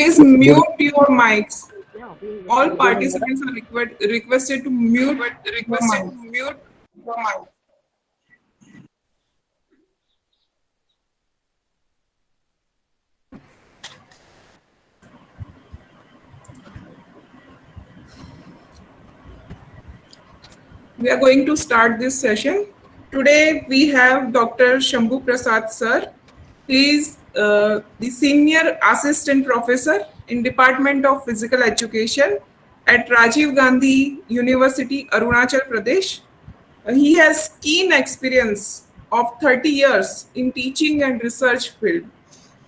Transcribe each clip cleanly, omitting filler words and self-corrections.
Please Good. mute your mics. All participants are requested to mute your mic. We are going to start this session. Today we have Dr. Shambhu Prasad sir. He is the senior assistant professor in Department of Physical Education at Rajiv Gandhi University, Arunachal Pradesh. He has keen experience of 30 years in teaching and research field.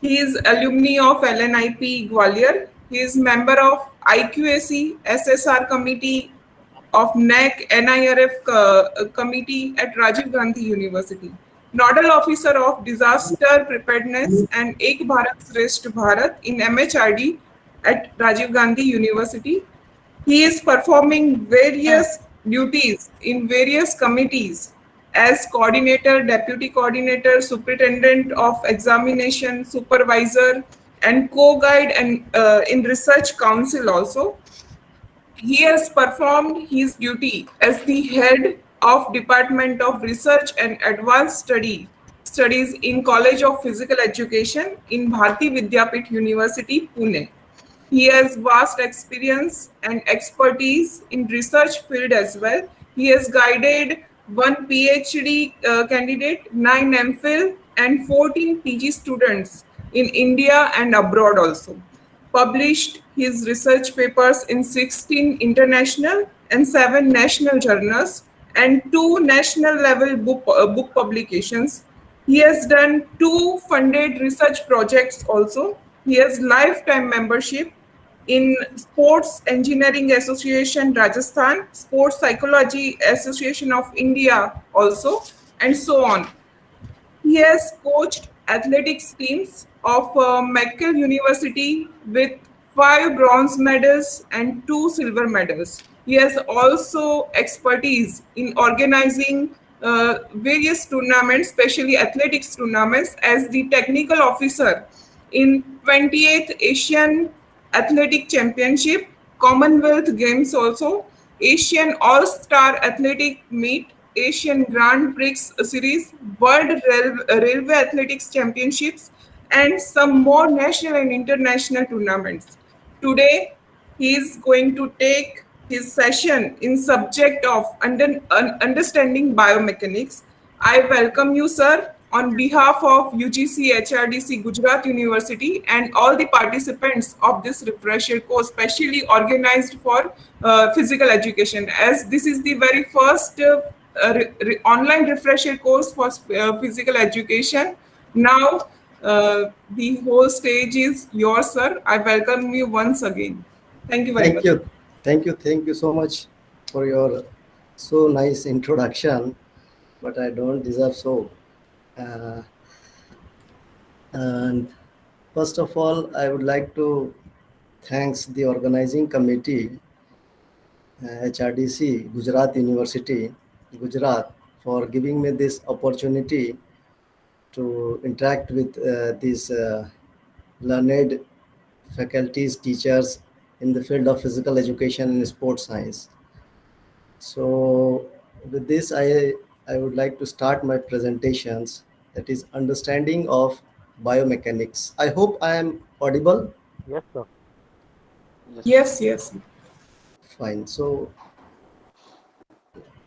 He is alumni of LNIP Gwalior. He is member of IQAC SSR committee of NAC NIRF committee at Rajiv Gandhi University. Nodal officer of disaster preparedness and Ek Bharat Shresth Bharat in MHRD at Rajiv Gandhi University. He is performing various duties in various committees as coordinator, deputy coordinator, superintendent of examination, supervisor, and co-guide and in research council also. He has performed his duty as the head of Department of Research and Advanced Studies in College of Physical Education in Bharati Vidyapit University, Pune. He has vast experience and expertise in research field as well. He has guided one PhD candidate, 9 MPhil, and 14 PG students in India and abroad also. Published his research papers in 16 international and 7 national journals and 2 national level book publications. He has done 2 funded research projects also. He has lifetime membership in Sports Engineering Association Rajasthan, Sports Psychology Association of India also, and so on. He has coached athletics teams of McGill University with 5 bronze medals and 2 silver medals. He has also expertise in organizing various tournaments, especially athletics tournaments, as the technical officer in 28th Asian Athletic Championship, Commonwealth Games also, Asian All-Star Athletic Meet, Asian Grand Prix Series, Railway Athletics Championships, and some more national and international tournaments. Today, he is going to take his session in subject of understanding biomechanics. I welcome you, sir, on behalf of UGC HRDC Gujarat University and all the participants of this refresher course, specially organized for physical education, as this is the very first online refresher course for physical education. Now, the whole stage is yours, sir. I welcome you once again. Thank you very Thank much. you. Thank you so much for your so nice introduction, but I don't deserve so. Uh, and first of all, I would like to thanks the organizing committee, HRDC, Gujarat University, Gujarat, for giving me this opportunity to interact with these learned faculties, teachers in the field of physical education and sports science. So with this, I would like to start my presentations. That is understanding of biomechanics. I hope I am audible. Yes, sir. Yes, yes. Fine. So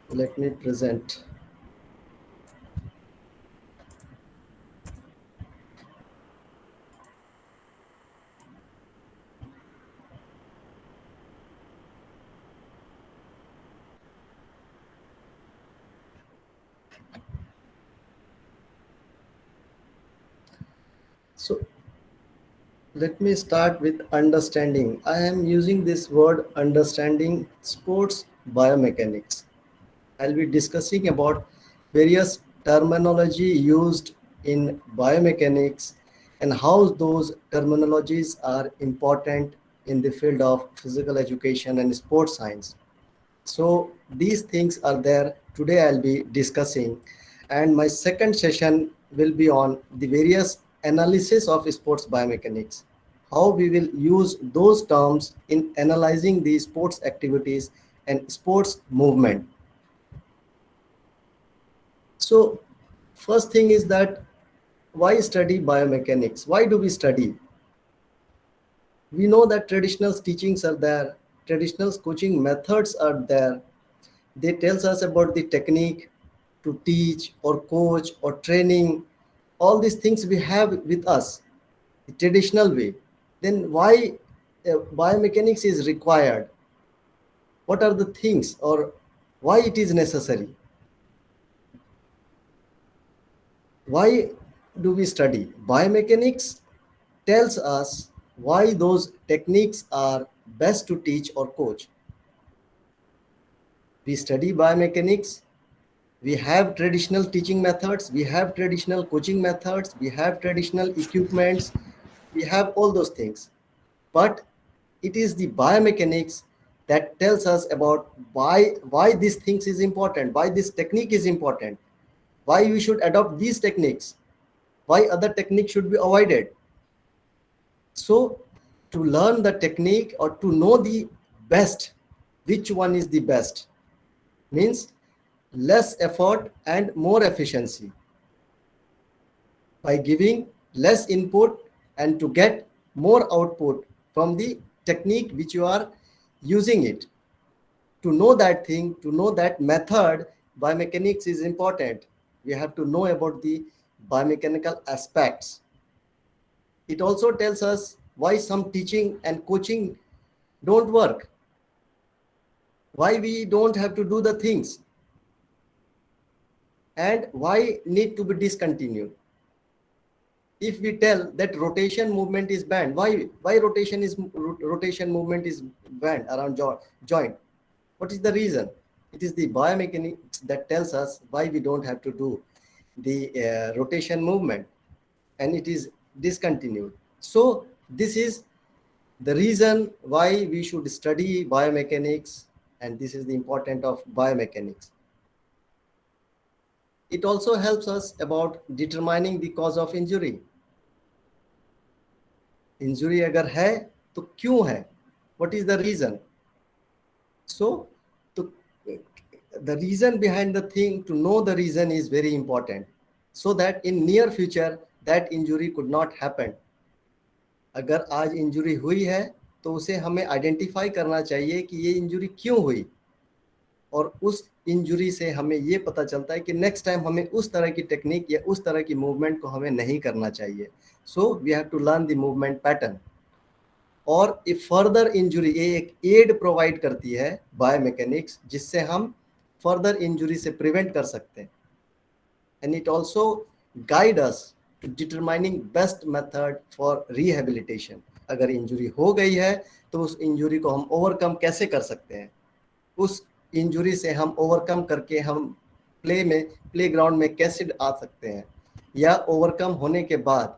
let me present. So let me start with understanding. I am using this word understanding sports biomechanics. I'll be discussing about various terminology used in biomechanics and how those terminologies are important in the field of physical education and sports science. So these things are there. Today I'll be discussing, and my second session will be on the various analysis of sports biomechanics. how we will use those terms in analyzing the sports activities and sports movement. So first thing is that why study biomechanics? Why do we study? We know that traditional teachings are there, traditional coaching methods are there. They tells us about the technique to teach or coach or training. All these things we have with us, the traditional way. Then why biomechanics is required? What are the things or why it is necessary? Why do we study? Biomechanics tells us why those techniques are best to teach or coach. We study biomechanics, we have traditional teaching methods, we have traditional coaching methods, we have traditional equipments, we have all those things. But it is the biomechanics that tells us about why these things is important, why this technique is important, why we should adopt these techniques, why other techniques should be avoided. So to learn the technique or to know the best, which one is the best, means less effort and more efficiency. By giving less input and to get more output from the technique which you are using it. To know that thing, to know that method, biomechanics is important. We have to know about the biomechanical aspects. It also tells us why some teaching and coaching don't work, why we don't have to do the things, and why need to be discontinued. If we tell that rotation movement is banned, why rotation movement is banned around joint? What is the reason? It is the biomechanics that tells us why we don't have to do the rotation movement, and it is discontinued. So this is the reason why we should study biomechanics, and this is the importance of biomechanics. It also helps us about determining the cause of injury. Injury अगर है तो क्यों है, what is the reason? So the reason behind the thing, to know the reason is very important, so that in near future that injury could not happen. अगर आज injury हुई है तो उसे हमें आइडेंटिफाई करना चाहिए कि ये इंजुरी क्यों हुई, और उस इंजुरी से हमें ये पता चलता है कि नेक्स्ट टाइम हमें उस तरह की टेक्निक या उस तरह की मूवमेंट को हमें नहीं करना चाहिए. So we have to learn the movement pattern. और इफ फर्दर इंजुरी, ये एक एड प्रोवाइड करती है बायोमैकेनिक्स, जिससे हम फर्दर इंजुरी से प्रिवेंट कर सकते हैं. And it also guide us to determining best method for rehabilitation. अगर इंजुरी हो गई है तो उस इंजुरी को हम ओवरकम कैसे कर सकते हैं, उस इंजुरी से हम ओवरकम करके हम प्ले ग्राउंड में कैसे आ सकते हैं, या ओवरकम होने के बाद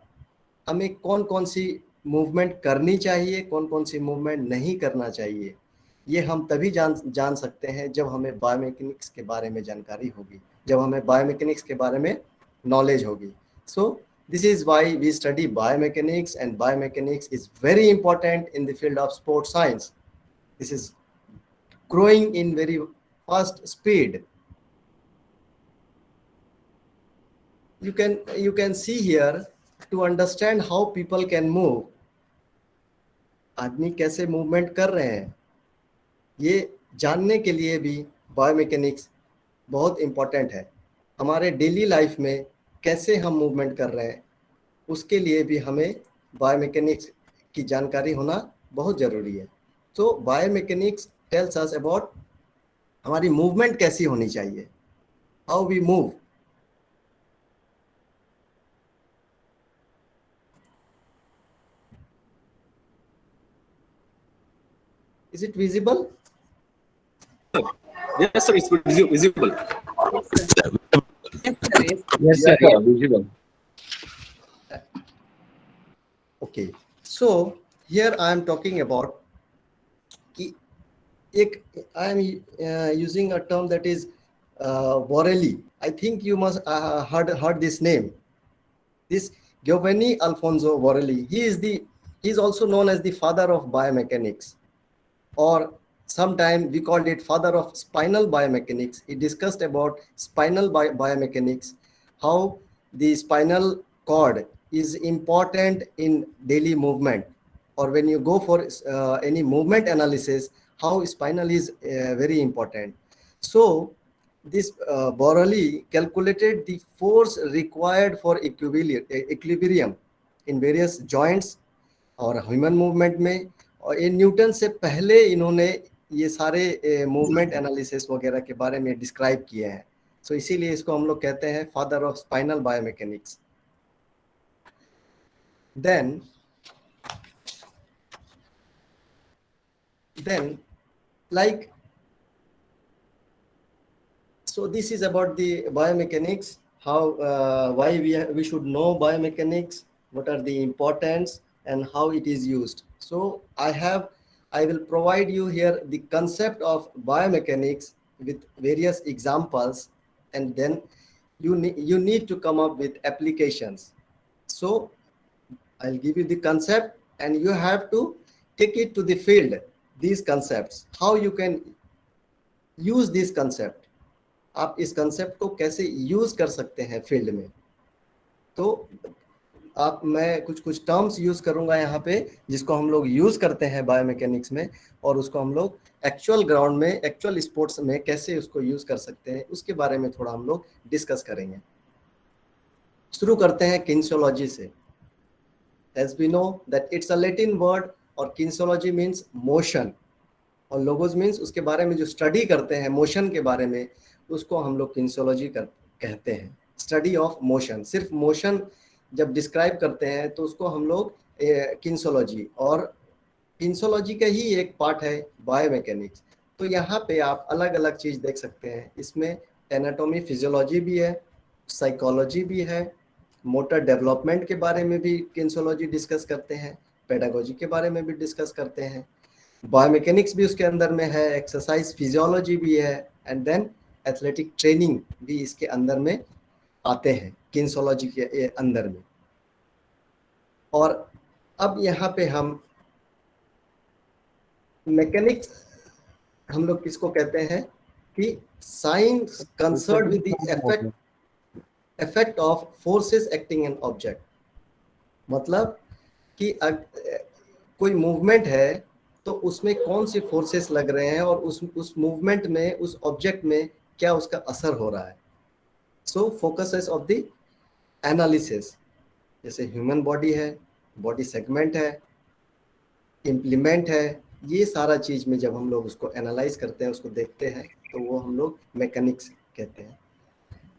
हमें कौन कौन सी मूवमेंट करनी चाहिए, कौन कौन सी मूवमेंट नहीं करना चाहिए. ये हम तभी जान सकते हैं जब हमें बायोमैकेनिक्स के बारे में जानकारी होगी, जब हमें बायोमैकेनिक्स के बारे में नॉलेज होगी. सो this is why we study biomechanics, and biomechanics is very important in the field of sports science. This is growing in very fast speed. You can see here, to understand how people can move, आदमी कैसे movement कर रहे हैं, ये जानने के लिए भी बायोमैकेनिक्स बहुत इम्पोर्टेंट है. हमारे डेली लाइफ में कैसे हम मूवमेंट कर रहे हैं, उसके लिए भी हमें बायोमैकेनिक्स की जानकारी होना बहुत ज़रूरी है. तो बायोमैकेनिक्स टेल्स अस अबाउट हमारी मूवमेंट कैसी होनी चाहिए, how we move. Is it visible? Yes, sir. It's visible. Yes, sir. Visible. Okay. So here I am talking about I am using a term that is Borelli. I think you must heard this name. This Giovanni Alfonso Borelli. He is the He is also known as the father of biomechanics, or sometime we called it father of spinal biomechanics. He discussed about spinal biomechanics, how the spinal cord is important in daily movement, or when you go for any movement analysis, how spinal is very important. So this Borelli calculated the force required for equilibrium in various joints और human movement में, और ये Newton से पहले इन्होंने ये सारे movement analysis वगैरह के बारे में डिस्क्राइब किए हैं. सो इसीलिए इसको हम लोग कहते हैं father of spinal biomechanics. then like so this is about the biomechanics, how why we should know biomechanics, what are the importance and how it is used. So I will provide you here the concept of biomechanics with various examples, and then you need to come up with applications. So I'll give you the concept and you have to take it to the field, these concepts, how you can use this concept. आप इस concept को कैसे use कर सकते हैं field में. तो मैं कुछ टर्म्स यूज करूंगा यहाँ पे जिसको हम लोग यूज करते हैं बायोमैकेनिक्स में, और उसको हम लोग एक्चुअल ग्राउंड में, एक्चुअल स्पोर्ट्स में कैसे उसको यूज कर सकते हैं, उसके बारे में थोड़ा हम लोग डिस्कस करेंगे. शुरू करते हैं किनेसियोलॉजी से. As we know that it's a Latin word, और किनेसियोलॉजी मीन्स मोशन, और लोगोस मीन्स उसके बारे में जो स्टडी करते हैं मोशन के बारे में, उसको हम लोग किनेसियोलॉजी कहते हैं. स्टडी ऑफ मोशन, सिर्फ मोशन जब डिस्क्राइब करते हैं तो उसको हम लोग किनेसियोलॉजी, और किनेसियोलॉजी का ही एक पार्ट है बायोमैकेनिक्स. तो यहाँ पे आप अलग अलग चीज देख सकते हैं. इसमें एनाटॉमी फिजियोलॉजी भी है, साइकोलॉजी भी है, मोटर डेवलपमेंट के बारे में भी किनेसियोलॉजी डिस्कस करते हैं, पेडागोजी के बारे में भी डिस्कस करते हैं, बायोमैकेनिक्स भी उसके अंदर में है, एक्सरसाइज फिजियोलॉजी भी है, एंड देन एथलेटिक ट्रेनिंग भी इसके अंदर में आते हैं किनेसियोलॉजी के अंदर में. और अब यहाँ पे हम मैकेनिक्स हम लोग किसको कहते हैं कि science concern with the effect of forces acting on object. मतलब कि कोई मूवमेंट है तो उसमें कौन सी फोर्सेस लग रहे हैं और उस मूवमेंट में, उस ऑब्जेक्ट में क्या उसका असर हो रहा है. सो फोकसेस ऑफ द एनालिसिस, जैसे ह्यूमन बॉडी है, बॉडी सेगमेंट है, इम्प्लीमेंट है, ये सारा चीज में जब हम लोग उसको एनालाइज करते हैं, उसको देखते हैं, तो वो हम लोग मैकेनिक्स कहते हैं.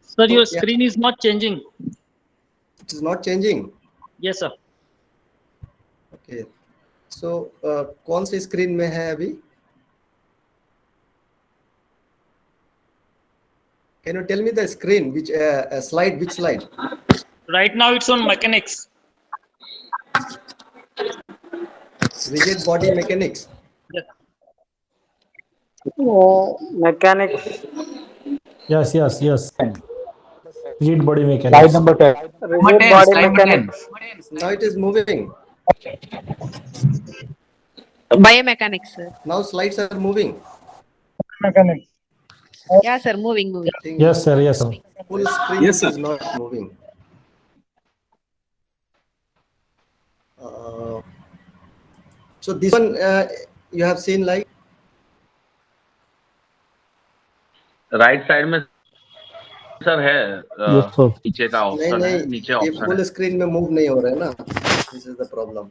Sir, your screen is not changing. It is not changing. Yes, sir. Okay. So कौन सी स्क्रीन में है अभी? Can you tell me the screen, which slide, which slide? Right now it's on mechanics. Rigid body mechanics. Yes. Mechanics. Yes. Rigid body mechanics. Slide number 10. Rigid body mechanics. Now it is moving. Biomechanics, sir. Now slides are moving. Mechanics. Yeah, sir. Moving. I think Yes, sir. full screen Yes, sir. is not moving. So this one you have seen like right side में sir है Yes, sir. नीचे का नहीं option है, नहीं, नीचे ये option full है. स्क्रीन में मूव नहीं हो रहा है ना. This is the problem.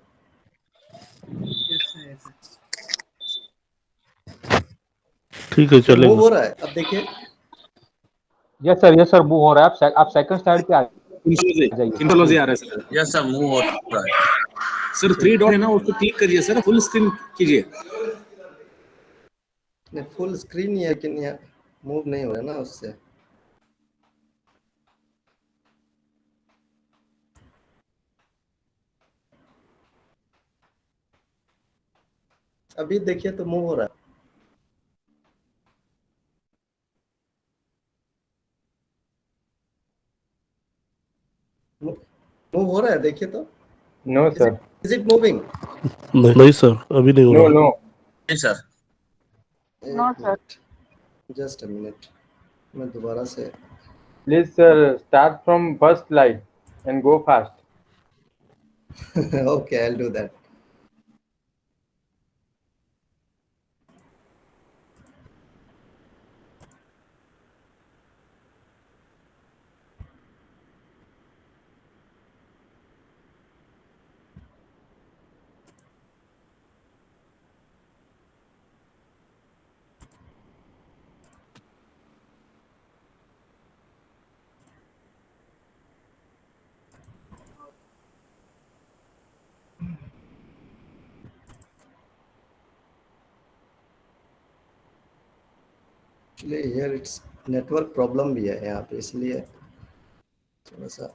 ठीक है मूव चलेगा. हो रहा है, अब देखिए. यस सर मूव हो रहा है. आप सेकंड स्लाइड पे आ जाइए. किनेसियोलॉजी आ रहा है सर. यस सर, मूव हो रहा है सर. 3 डॉट है ना, उसको क्लिक करिए सर, फुल स्क्रीन कीजिए. फुल स्क्रीन ही है लेकिन यहाँ मूव नहीं हो रहा है ना उससे. अभी देखिए तो मूव हो रहा है. मूव हो रहा है, देखिए तो. No sir. Is it moving? नहीं सर, अभी नहीं हो No, रहा। no. नहीं sir. No, sir. Just a minute. मैं दोबारा से Please, sir, start from first slide and go fast. okay, I'll do that. Actually here it's network problem भी है यहाँ पे, इसलिए थोड़ा सा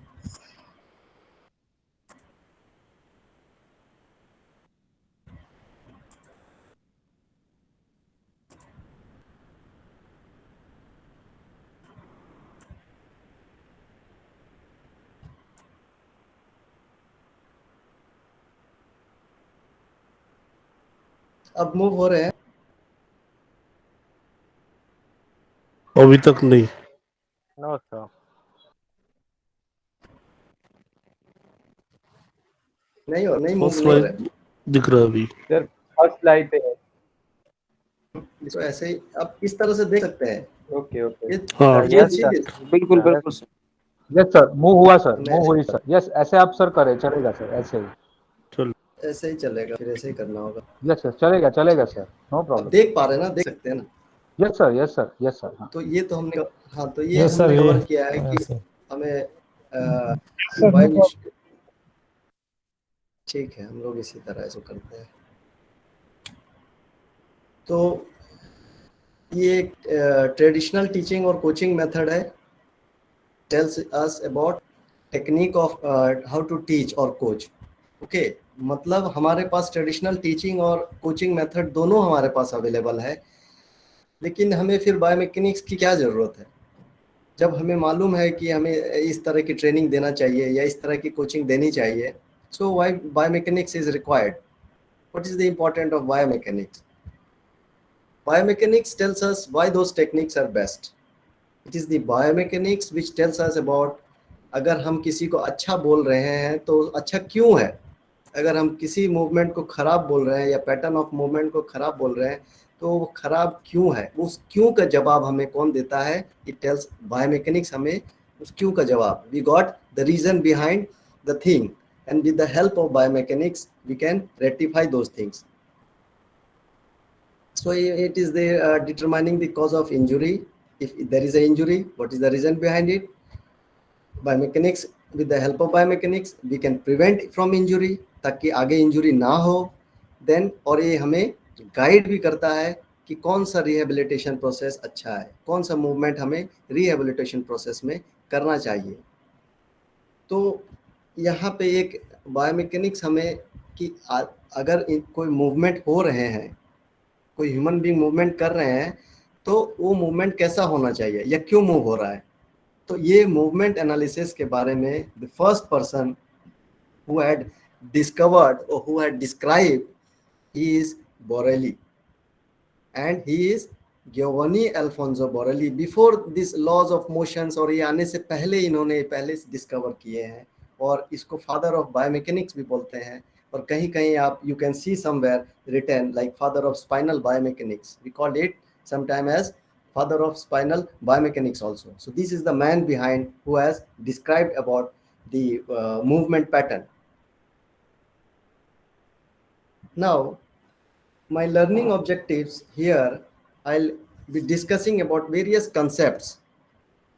अब मूव हो रहे हैं। अभी तक नहीं। No, sir. नहीं मूव फर्स्ट नहीं हो रहे। स्लाइड दिख रहा है अभी। Sir, first slide पे है। इसको ऐसे ही आप इस तरह से देख सकते हैं। Okay, okay. हाँ। ये चीज बिल्कुल बिल्कुल Yes, sir. Move हुआ sir. नहीं, Move हुई sir. Yes, ऐसे आप sir करें, चलेगा sir, ऐसे ही। ऐसे ही चलेगा, फिर ऐसे ही करना होगा। Yes, sir, चलेगा sir. No आप problem. देख पा रहे हैं ना, देख सकते हैं ना। Yes, sir. Yes, sir. Yes, sir. हाँ। तो ये तो हमने, हाँ तो ये Yes, sir, हमने ये- कवर किया है कि ऐसे। हमें Sir, मोबाइल no ठीक है, हम लोग इसी तरह इसको करते हैं। तो ये एक ट्रेडिशनल टीचिंग और कोचिंग मेथड है। Tells us about technique of how to teach और कोच। ओके, मतलब हमारे पास ट्रेडिशनल टीचिंग और कोचिंग मेथड दोनों हमारे पास अवेलेबल है, लेकिन हमें फिर बायोमेकेनिक्स की क्या ज़रूरत है? जब हमें मालूम है कि हमें इस तरह की ट्रेनिंग देना चाहिए या इस तरह की कोचिंग देनी चाहिए, so why biomechanics is required? What is the important of biomechanics? Biomechanics tells us why those techniques are best. It is the biomechanics which tells us about अगर हम किसी को अच्छा बोल रहे हैं तो अच्छा क्यों है, अगर हम किसी मूवमेंट को खराब बोल रहे हैं या पैटर्न ऑफ मूवमेंट को खराब बोल रहे हैं तो वो खराब क्यों है, उस क्यों का जवाब हमें कौन देता है? इट टेल्स बायोमेकेनिक्स हमें उस क्यों का जवाब। We got the reason behind the thing and with the help of biomechanics we can rectify those things. So it is the determining the cause of injury. If there is an injury, what is the reason behind it? Biomechanics, with the help of biomechanics, we can prevent from injury ताकि आगे injury ना हो. Then और ये हमें guide भी करता है कि कौन सा रिहेबिलिटेशन प्रोसेस अच्छा है, कौन सा मूवमेंट हमें रिहेबिलिटेशन प्रोसेस में करना चाहिए. तो यहाँ पे एक बायोमेकेनिक्स हमें कि अगर कोई मूवमेंट हो रहे हैं, कोई ह्यूमन बीइंग मूवमेंट कर रहे हैं, तो वो मूवमेंट कैसा होना चाहिए या क्यों मूव हो रहा है. तो ये मूवमेंट एनालिसिस के बारे में the first person who had discovered और who had describe he is Borelli and he is Giovanni Alfonso Borelli. Before this laws of motions, और ये आने से पहले इन्होंने पहले डिस्कवर किए हैं और इसको फादर ऑफ बायोमेकेनिक्स भी बोलते हैं. और कहीं कहीं आप you can see somewhere written like father of spinal biomechanics. We call it sometime as father of spinal biomechanics also. So this is the man behind who has described about the movement pattern. Now my learning objectives here, I'll be discussing about various concepts.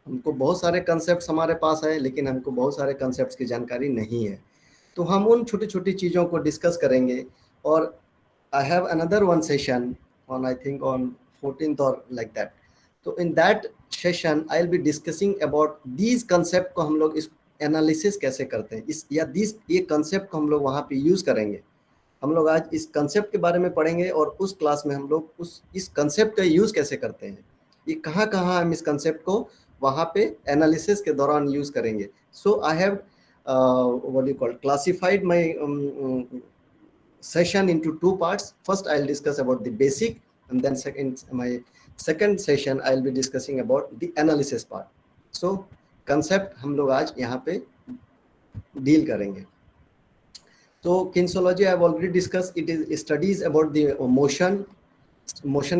हमको बहुत सारे concepts हमारे पास है, लेकिन हमको बहुत सारे concepts की जानकारी नहीं है, तो हम उन छोटी छोटी चीज़ों को डिस्कस करेंगे. और I have another one session on, I think on 14th or like that. तो in that session I'll be discussing about these concept को हम लोग इस एनालिसिस कैसे करते हैं, इस या ये कंसेप्ट को हम लोग वहाँ पे यूज़ करेंगे. हम लोग आज इस कंसेप्ट के बारे में पढ़ेंगे और उस क्लास में हम लोग इस कंसेप्ट का यूज़ कैसे करते हैं, ये कहाँ हम इस कंसेप्ट को वहाँ पे एनालिसिस के दौरान यूज़ करेंगे. So I have what do you call, classified my session into two parts. First, I'll discuss about the basic, and then my second session I'll be discussing about the analysis part. So concept हम लोग आज यहाँ पे deal करेंगे. तो kinesiology I've already discussed. It is studies about the motion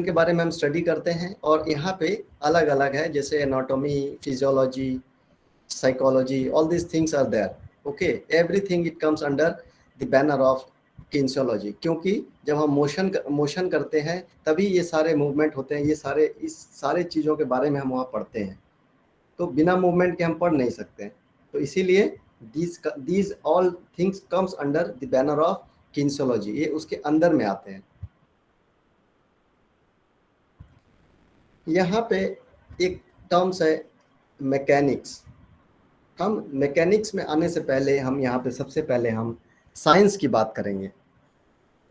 के बारे में हम स्टडी करते हैं, और यहाँ पे अलग अलग है, जैसे anatomy, physiology, psychology, all this things are there. Okay, everything it comes under the banner of kinesiology, क्योंकि जब हम मोशन करते हैं तभी ये सारे मूवमेंट होते हैं, इस सारे चीज़ों के बारे में हम वहाँ पढ़ते हैं. तो बिना मूवमेंट के हम पढ़ नहीं सकते. तो इसीलिए these all things comes under the banner of kinesiology. ये उसके अंदर में आते हैं. यहाँ पे एक टर्म्स है मैकेनिक्स. हम मैकेनिक्स में आने से पहले हम यहाँ पे सबसे पहले हम साइंस की बात करेंगे,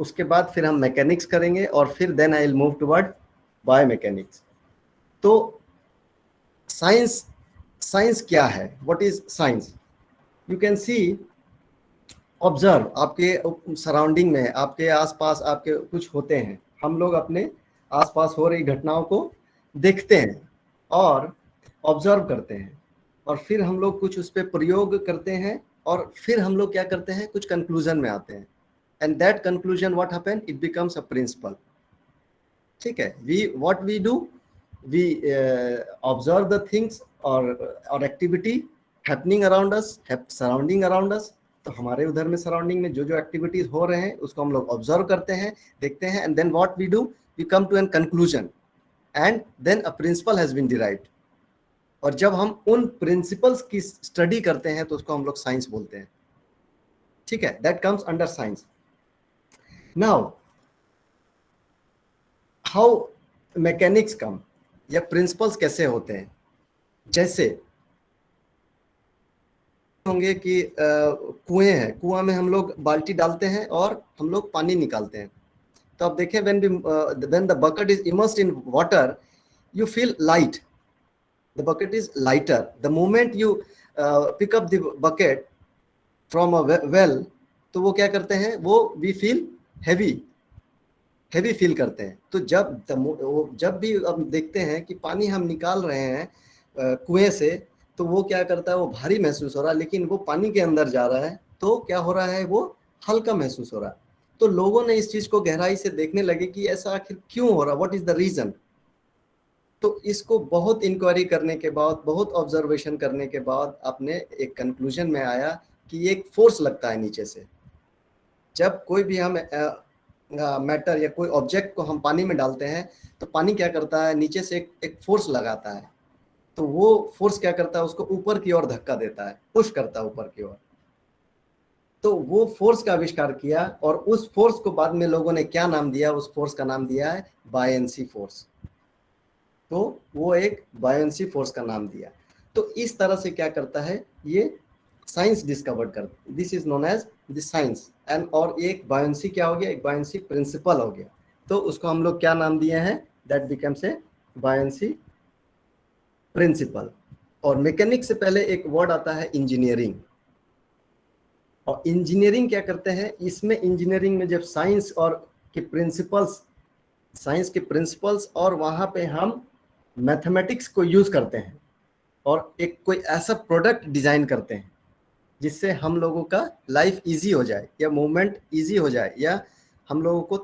उसके बाद फिर हम मैकेनिक्स करेंगे, और फिर then I will move toward biomechanics. तो साइंस क्या है? What is science? You can see, observe, आपके सराउंडिंग में, आपके आसपास आपके कुछ होते हैं. हम लोग अपने आसपास हो रही घटनाओं को देखते हैं और ऑब्जर्व करते हैं, और फिर हम लोग कुछ उस पर प्रयोग करते हैं, और फिर हम लोग क्या करते हैं, कुछ कंक्लूजन में आते हैं. And that conclusion what happen, it becomes a principle. ठीक है, what we do, we observe the things और activity happening around us, surrounding around us. तो हमारे उधर में सराउंडिंग में जो एक्टिविटीज हो रहे हैं उसको हम लोग ऑब्जर्व करते हैं, देखते हैं, and then what we do, we come to an conclusion, and then a principle has been derived. और जब हम उन प्रिंसिपल्स की स्टडी करते हैं तो उसको हम लोग साइंस बोलते हैं. ठीक है, that comes under science. Now how mechanics come, या प्रिंसिपल्स कैसे होते हैं? जैसे होंगे कि कुएं हैं, कुआं में हम लोग बाल्टी डालते हैं और हम लोग पानी निकालते हैं. तो आप देखें, when the bucket is immersed in water, you feel light. The bucket is lighter. The moment you pick up the bucket from a well, तो वो क्या करते हैं, वो we feel heavy feel करते हैं. तो जब भी हम देखते हैं कि पानी हम निकाल रहे हैं कुएं से, तो वो क्या करता है, वो भारी महसूस हो रहा है, लेकिन वो पानी के अंदर जा रहा है तो क्या हो रहा है, वो हल्का महसूस हो रहा है. तो लोगों ने इस चीज को गहराई से देखने लगे कि ऐसा आखिर क्यों हो रहा, व्हाट इज द रीजन. तो इसको बहुत इंक्वायरी करने के बाद, बहुत ऑब्जर्वेशन करने के बाद आपने एक कंक्लूजन में आया कि एक फोर्स लगता है नीचे से. जब कोई भी हम मैटर या कोई ऑब्जेक्ट को हम पानी में डालते हैं तो पानी क्या करता है, नीचे से एक फोर्स लगाता है. तो वो फोर्स क्या करता है, उसको ऊपर की ओर धक्का देता है, पुश करता है ऊपर की ओर. तो वो फोर्स का आविष्कार किया, और उस फोर्स को बाद में लोगों ने क्या नाम दिया, उस फोर्स का नाम दिया है बायेंसी फोर्स. तो वो एक बायेंसी फोर्स का नाम दिया. तो इस तरह से क्या करता है, ये साइंस डिस्कवर करता है. This is known as the science. And और एक बायेंसी क्या हो गया, एक बायेंसी प्रिंसिपल हो गया. तो उसको हम लोग क्या नाम दिए हैं, that becomes a buoyancy principle. और मैकेनिक्स से पहले एक वर्ड आता है इंजीनियरिंग. और इंजीनियरिंग क्या करते हैं, इसमें इंजीनियरिंग में जब साइंस के प्रिंसिपल्स और वहाँ पे हम मैथमेटिक्स को यूज करते हैं, और एक कोई ऐसा प्रोडक्ट डिजाइन करते हैं जिससे हम लोगों का लाइफ इजी हो जाए, या मूवमेंट इजी हो जाए, या हम लोगों को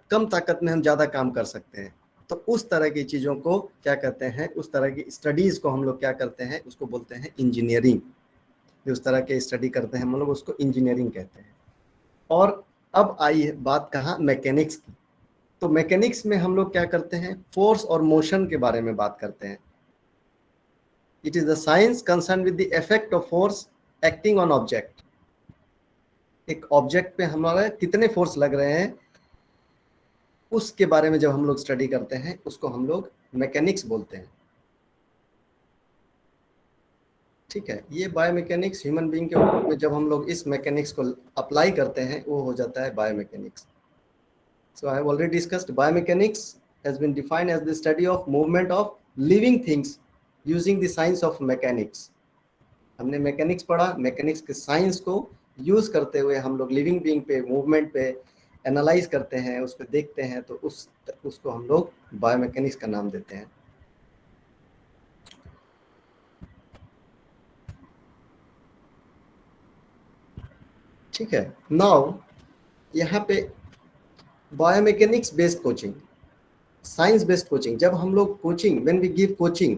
कम ताकत में हम ज़्यादा काम कर सकते हैं. तो उस तरह की चीज़ों को क्या कहते हैं, उस तरह की स्टडीज़ को हम लोग क्या करते हैं, उसको बोलते हैं इंजीनियरिंग. उस तरह के स्टडी करते हैं हम लोग, उसको इंजीनियरिंग कहते हैं. और अब आई बात कहाँ, मैकेनिक्स की. तो मैकेनिक्स में हम लोग क्या करते हैं, फोर्स और मोशन के बारे में बात करते हैं. It is the science concern with the effect of force acting on object. एक ऑब्जेक्ट पे हमारा कितने फोर्स लग रहे हैं, उसके बारे में जब हम लोग स्टडी करते हैं, उसको हम लोग मैकेनिक्स बोलते हैं. ठीक है, ये बायोमैकेनिक्स ह्यूमन बीइंग के ऊपर में जब हम लोग इस मैकेनिक्स को अप्लाई करते हैं, वो हो जाता है biomechanics. So I have already discussed biomechanics has been defined as the study of movement of living things using the science of mechanics. हमने मैकेनिक्स पढ़ा, मैकेनिक्स के साइंस को यूज करते हुए हम लोग लिविंग बीइंग पे, मूवमेंट पे एनालाइज करते हैं, उस पर देखते हैं, तो उसको हम लोग बायोमैकेनिक्स का नाम देते हैं। ठीक है। नाउ यहाँ पे biomechanics based coaching, science based coaching, जब हम लोग coaching, when we give coaching,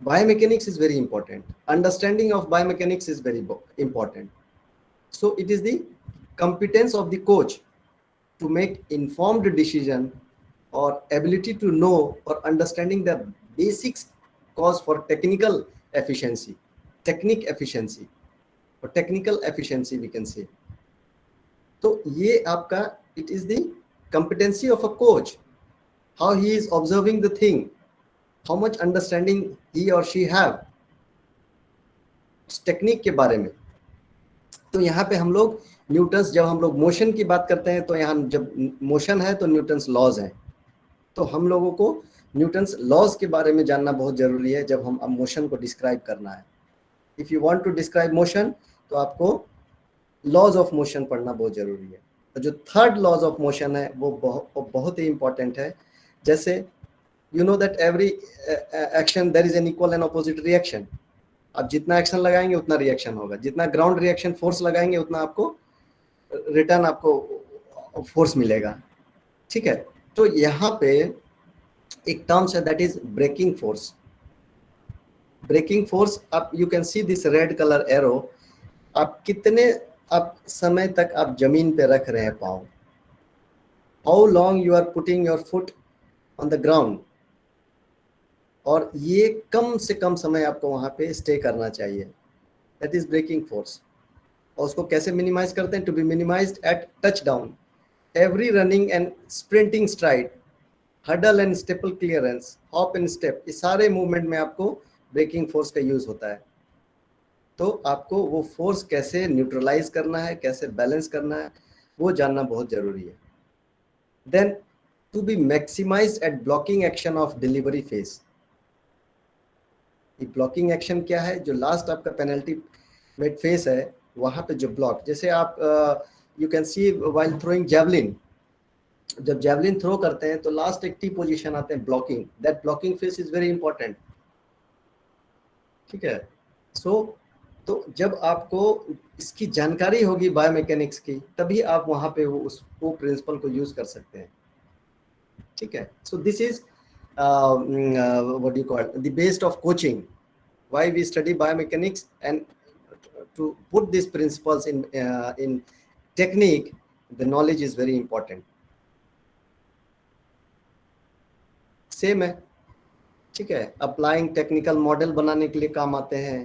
biomechanics is very important. Understanding of biomechanics is very important. So it is the competence of the coach to make informed decision or ability to know or understanding the basics cause for technical efficiency, technique efficiency or technical efficiency we can say. तो ये आपका, it is the competency of a coach, how he is observing the thing, how much understanding he or she have technique के बारे में। तो यहाँ पे हम लोग न्यूटन्स, जब हम लोग मोशन की बात करते हैं तो यहाँ जब मोशन है तो न्यूटन्स लॉज हैं, तो हम लोगों को न्यूटन्स लॉज के बारे में जानना बहुत जरूरी है जब हम मोशन को डिस्क्राइब करना है। If you want to describe motion तो आपको लॉज ऑफ मोशन पढ़ना बहुत जरूरी है। तो जो थर्ड लॉज ऑफ मोशन है वो बहुत ही इंपॉर्टेंट है। जैसे you know that every action there is an equal and opposite reaction. आप जितना एक्शन लगाएंगे उतना रिएक्शन होगा, जितना ग्राउंड रिएक्शन फोर्स लगाएंगे उतना आपको रिटर्न आपको फोर्स मिलेगा। ठीक है। तो यहाँ पे एक टर्म्स है that is breaking force. Breaking force, आप you can see this red colour arrow, आप कितने आप समय तक आप जमीन पे रख रहे हैं पाँव, how long you are putting your foot on the ground, और ये कम से कम समय आपको वहां पे स्टे करना चाहिए, दैट इज ब्रेकिंग फोर्स। और उसको कैसे मिनिमाइज करते हैं? To be minimised at touch down, every running and sprinting stride, hurdle and steeple clearance, hop and step, इस सारे मूवमेंट में आपको ब्रेकिंग फोर्स का यूज होता है। तो आपको वो फोर्स कैसे न्यूट्रलाइज करना है, कैसे बैलेंस करना है, वो जानना बहुत जरूरी है। Then to be maximised at blocking action of delivery phase. Blocking action क्या है? जो लास्ट आपका पेनल्टी वेट फेस है वहां पे जो ब्लॉक, जैसे आप you can C while throwing javelin, जब जेवलिन थ्रो करते हैं तो लास्ट एक टी पोजीशन आते हैं blocking, that blocking face is very important. ठीक है। तो जब आपको इसकी जानकारी होगी बायोमैकेनिक्स की, तभी आप वहां पे वो प्रिंसिपल को यूज कर सकते हैं। ठीक है। सो this is what do you call it, the base of coaching, why we study biomechanics, and to put these principles in technique, the knowledge is very important. same है। ठीक है। अप्लाइंग टेक्निकल मॉडल बनाने के लिए काम आते हैं।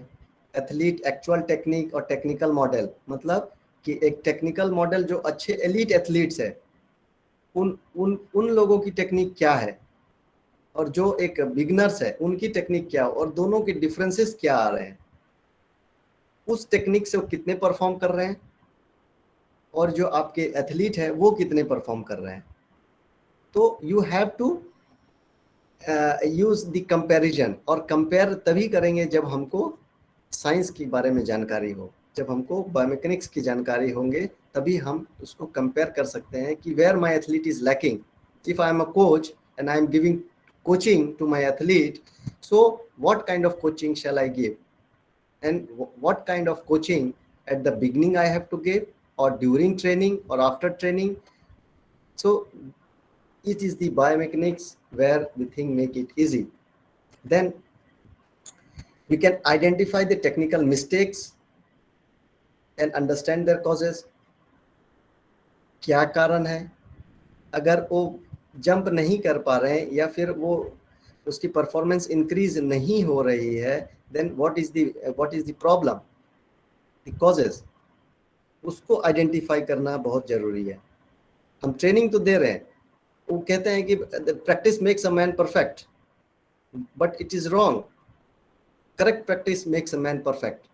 Athlete actual technique और टेक्निकल मॉडल, मतलब कि एक टेक्निकल मॉडल जो अच्छे एलीट एथलीट्स है उन लोगों की टेक्निक क्या है, और जो एक बिगनर्स है उनकी टेक्निक क्या, और दोनों के डिफरेंसेस क्या आ रहे हैं, उस टेक्निक से वो कितने परफॉर्म कर रहे हैं, और जो आपके एथलीट है वो कितने परफॉर्म कर रहे हैं। तो you have to use the comparison, और कंपेयर तभी करेंगे जब हमको साइंस के बारे में जानकारी हो, जब हमको बायोमैकेनिक्स की जानकारी होंगे तभी हम उसको कंपेयर कर सकते हैं कि where my athlete is lacking. If I am a coach and I am giving coaching to my athlete, so what kind of coaching shall I give, and what kind of coaching at the beginning I have to give, or during training, or after training. So it is the biomechanics where the thing make it easy. Then we can identify the technical mistakes and understand their causes. क्या कारण है? अगर वो jump नहीं कर पा रहे हैं या फिर वो उसकी परफॉर्मेंस इंक्रीज नहीं हो रही है, then what is the problem, the causes, उसको आइडेंटिफाई करना बहुत जरूरी है। हम ट्रेनिंग तो दे रहे हैं, वो कहते हैं कि practice makes a man perfect, but it is wrong. Correct practice makes a man perfect.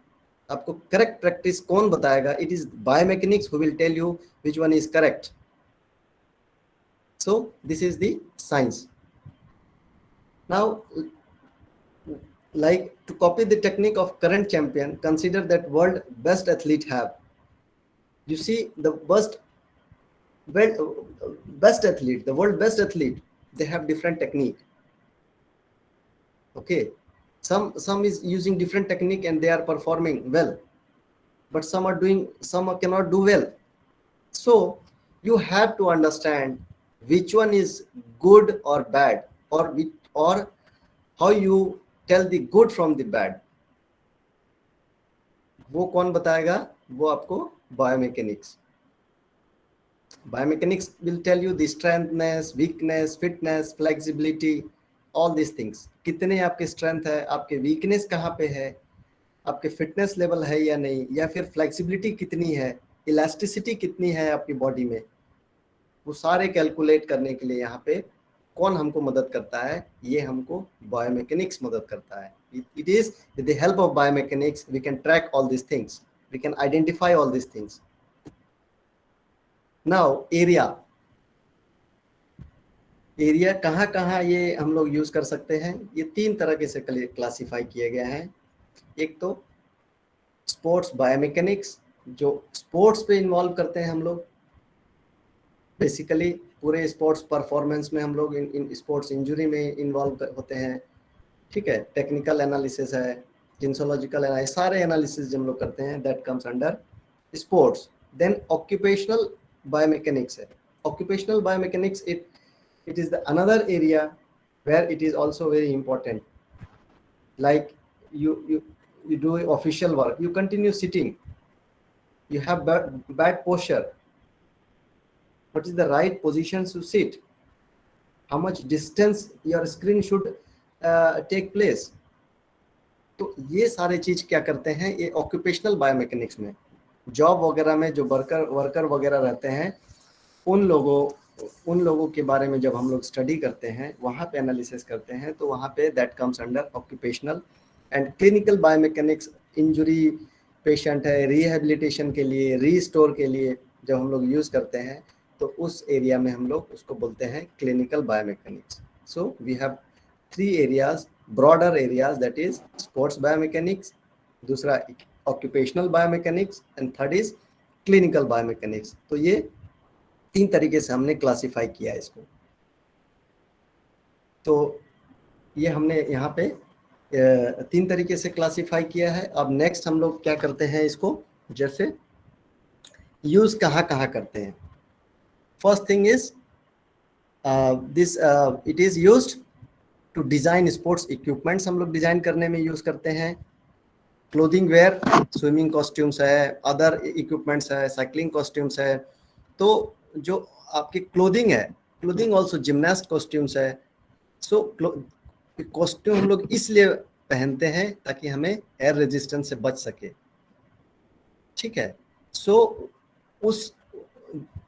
आपको करेक्ट प्रैक्टिस कौन बताएगा? It is biomechanics who will tell you which one is correct. So this is the science. Now like to copy the technique of current champion, consider that world best athlete have. You see the best athlete, the world best athlete, they have different technique. Okay, some is using different technique and they are performing well, but some cannot do well. So you have to understand which one is good or bad, or how you tell the good from the bad. वो कौन बताएगा? वो आपको biomechanics will tell you the strengthness, weakness, fitness, flexibility, all these things. कितने आपके strength है, आपके weakness कहाँ पे है, आपके फिटनेस लेवल है या नहीं, या फिर फ्लेक्सिबिलिटी कितनी है, इलास्टिसिटी कितनी है आपकी बॉडी में, वो सारे कैलकुलेट करने के लिए यहाँ पे कौन हमको मदद करता है? ये हमको बायोमेकेनिक्स मदद करता है. It is with the help of biomechanics we can track all these things, we can identify all these things. Now area कहाँ ये हम लोग यूज कर सकते हैं? ये 3 तरह के से क्लासिफाई किए गए हैं. एक तो स्पोर्ट्स बायोमेकेनिक्स, जो स्पोर्ट्स पे इन्वॉल्व करते हैं हम लोग, बेसिकली पूरे स्पोर्ट्स परफॉर्मेंस में हम लोग इन स्पोर्ट्स इंजरी में इन्वॉल्व होते हैं. ठीक है, टेक्निकल एनालिसिस है, जिन्सोलॉजिकल एनालिसिस, सारे एनालिसिस जो हम लोग करते हैं, that comes under sports. Then occupational biomechanics है. Occupational biomechanics it is the another area where it is also very important. Like you do official work, you continue sitting, you have bad posture. What is the right position to sit? How much distance your screen should take place? तो ये सारे चीज क्या करते हैं? ये occupational biomechanics में, job वगैरह में जो वर्कर वगैरह रहते हैं, उन लोगों के बारे में जब हम लोग स्टडी करते हैं, वहाँ पे एनालिसिस करते हैं, तो वहाँ पे that comes under occupational. And clinical biomechanics, injury patient है, रिहेबिलिटेशन के लिए, रीस्टोर के लिए जब हम लोग यूज़ करते हैं, तो उस एरिया में हम लोग उसको बोलते हैं clinical biomechanics. So we have 3 areas, broader areas, that is sports biomechanics, दूसरा occupational biomechanics, and third is clinical biomechanics. तो ये 3 तरीके से हमने क्लासिफाई किया है इसको. तो ये हमने यहाँ पे 3 तरीके से क्लासिफाई किया है. अब नेक्स्ट हम लोग क्या करते हैं इसको, जैसे यूज कहाँ करते हैं. First thing is this, it is used to design sports equipments. हम लोग डिजाइन करने में यूज करते हैं. क्लोथिंग वेयर, स्विमिंग कॉस्ट्यूम्स है, अदर इक्विपमेंट्स है, साइकिलिंग कॉस्ट्यूम्स है. तो जो आपकी क्लोथिंग है, क्लोथिंग ऑल्सो जिम्नास्ट कॉस्ट्यूम्स है. सो कॉस्ट्यूम हम लोग इसलिए पहनते हैं ताकि हमें एयर रेजिस्टेंस से बच सके. ठीक है. सो उस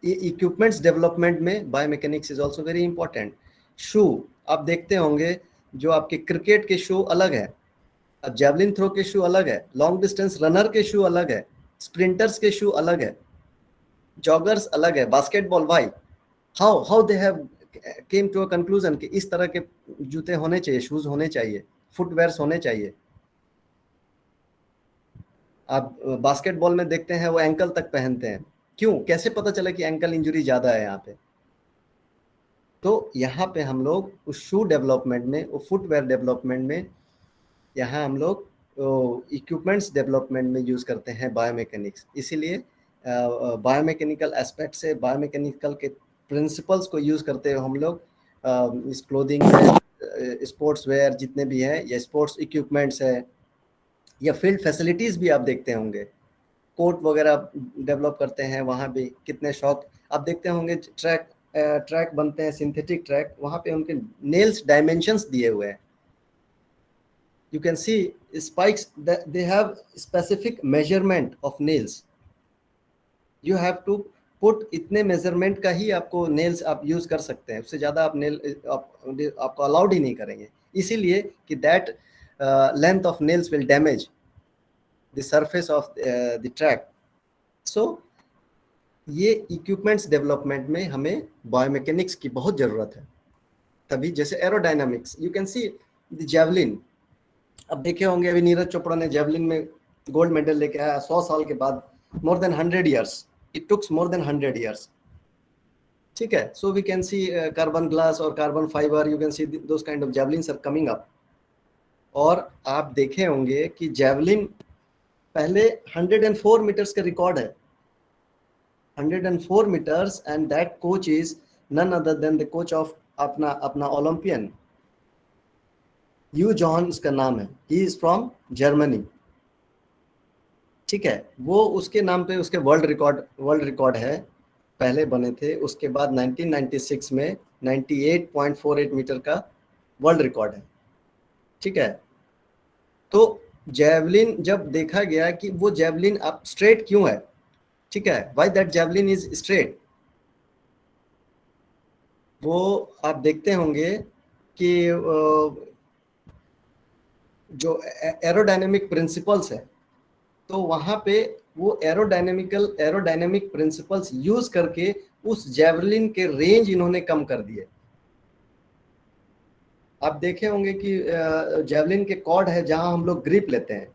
इक्विपमेंट्स डेवलपमेंट में biomechanics is also very important. Shoe आप देखते होंगे, जो आपके क्रिकेट के शू अलग है, अब जेवलिन थ्रो के शू अलग है, लॉन्ग डिस्टेंस रनर के शू अलग है, स्प्रिंटर्स के शू अलग है, जॉगर्स अलग है, basketball. Why how they have came to a conclusion कि इस तरह के जूते होने चाहिए, शूज होने चाहिए, फुटवेयर्स होने चाहिए. आप बास्केटबॉल में देखते हैं वो एंकल तक पहनते हैं. क्यों? कैसे पता चला कि एंकल इंजरी ज्यादा है यहाँ पे? तो यहाँ पे हम लोग उस शू डेवलपमेंट में, वो फुटवेयर डेवलपमेंट में, यहाँ हम लोग इक्विपमेंट्स डेवलपमेंट में यूज करते हैं बायोमेकेनिक्स. इसीलिए बायोमेकेनिकल एस्पेक्ट से, बायोमेकेनिकल के प्रिंसिपल्स को यूज करते हुए हम लोग इस क्लोथिंग में, स्पोर्ट्स वेयर जितने भी हैं, या स्पोर्ट्स इक्विपमेंट्स है, या फील्ड फैसिलिटीज भी आप देखते होंगे, कोर्ट वगैरह डेवलप करते हैं. वहाँ भी कितने शौक आप देखते होंगे. ट्रैक बनते हैं, सिंथेटिक ट्रैक, वहाँ पे उनके नेल्स डायमेंशंस दिए हुए हैं. You can see spikes that they have specific measurement of nails. You have to put इतने measurement का ही आपको nails आप use कर सकते हैं, उससे ज़्यादा आप nail आपको allowed ही नहीं करेंगे. इसीलिए कि that length of nails will damage the surface of the track. So ये equipments development में हमें biomechanics की बहुत ज़रूरत है. तभी जैसे aerodynamics, you can see the javelin. अब देखे होंगे अभी नीरज चोपड़ा ने जेवलिन में गोल्ड मेडल लेके आया 100 साल के बाद, more than 100 years, it tooks more than 100 years. ठीक है, so we can see carbon glass और carbon fibre, you can see those kind of javelins are coming up. और आप देखे होंगे कि जेवलिन पहले 104 मीटर्स का रिकॉर्ड है, 104 metres, and that coach is none other than the coach of अपना ओलंपियन यू जॉन, इसका नाम है, ही इज फ्रॉम जर्मनी। ठीक है, वो उसके नाम पे उसके वर्ल्ड रिकॉर्ड है, पहले बने थे। उसके बाद 1996 में 98.48 मीटर का वर्ल्ड रिकॉर्ड है। ठीक है, तो जेवलिन जब देखा गया कि वो जेवलिन अब स्ट्रेट क्यों है, ठीक है, why that javelin is straight, वो आप देखते होंगे कि जो एरोडायनेमिक प्रिंसिपल्स है, तो वहां पे वो एरोडायनेमिक प्रिंसिपल्स यूज करके उस जेवलिन के रेंज इन्होंने कम कर दिए। आप देखे होंगे कि जेवलिन के कॉर्ड है जहां हम लोग ग्रिप लेते हैं,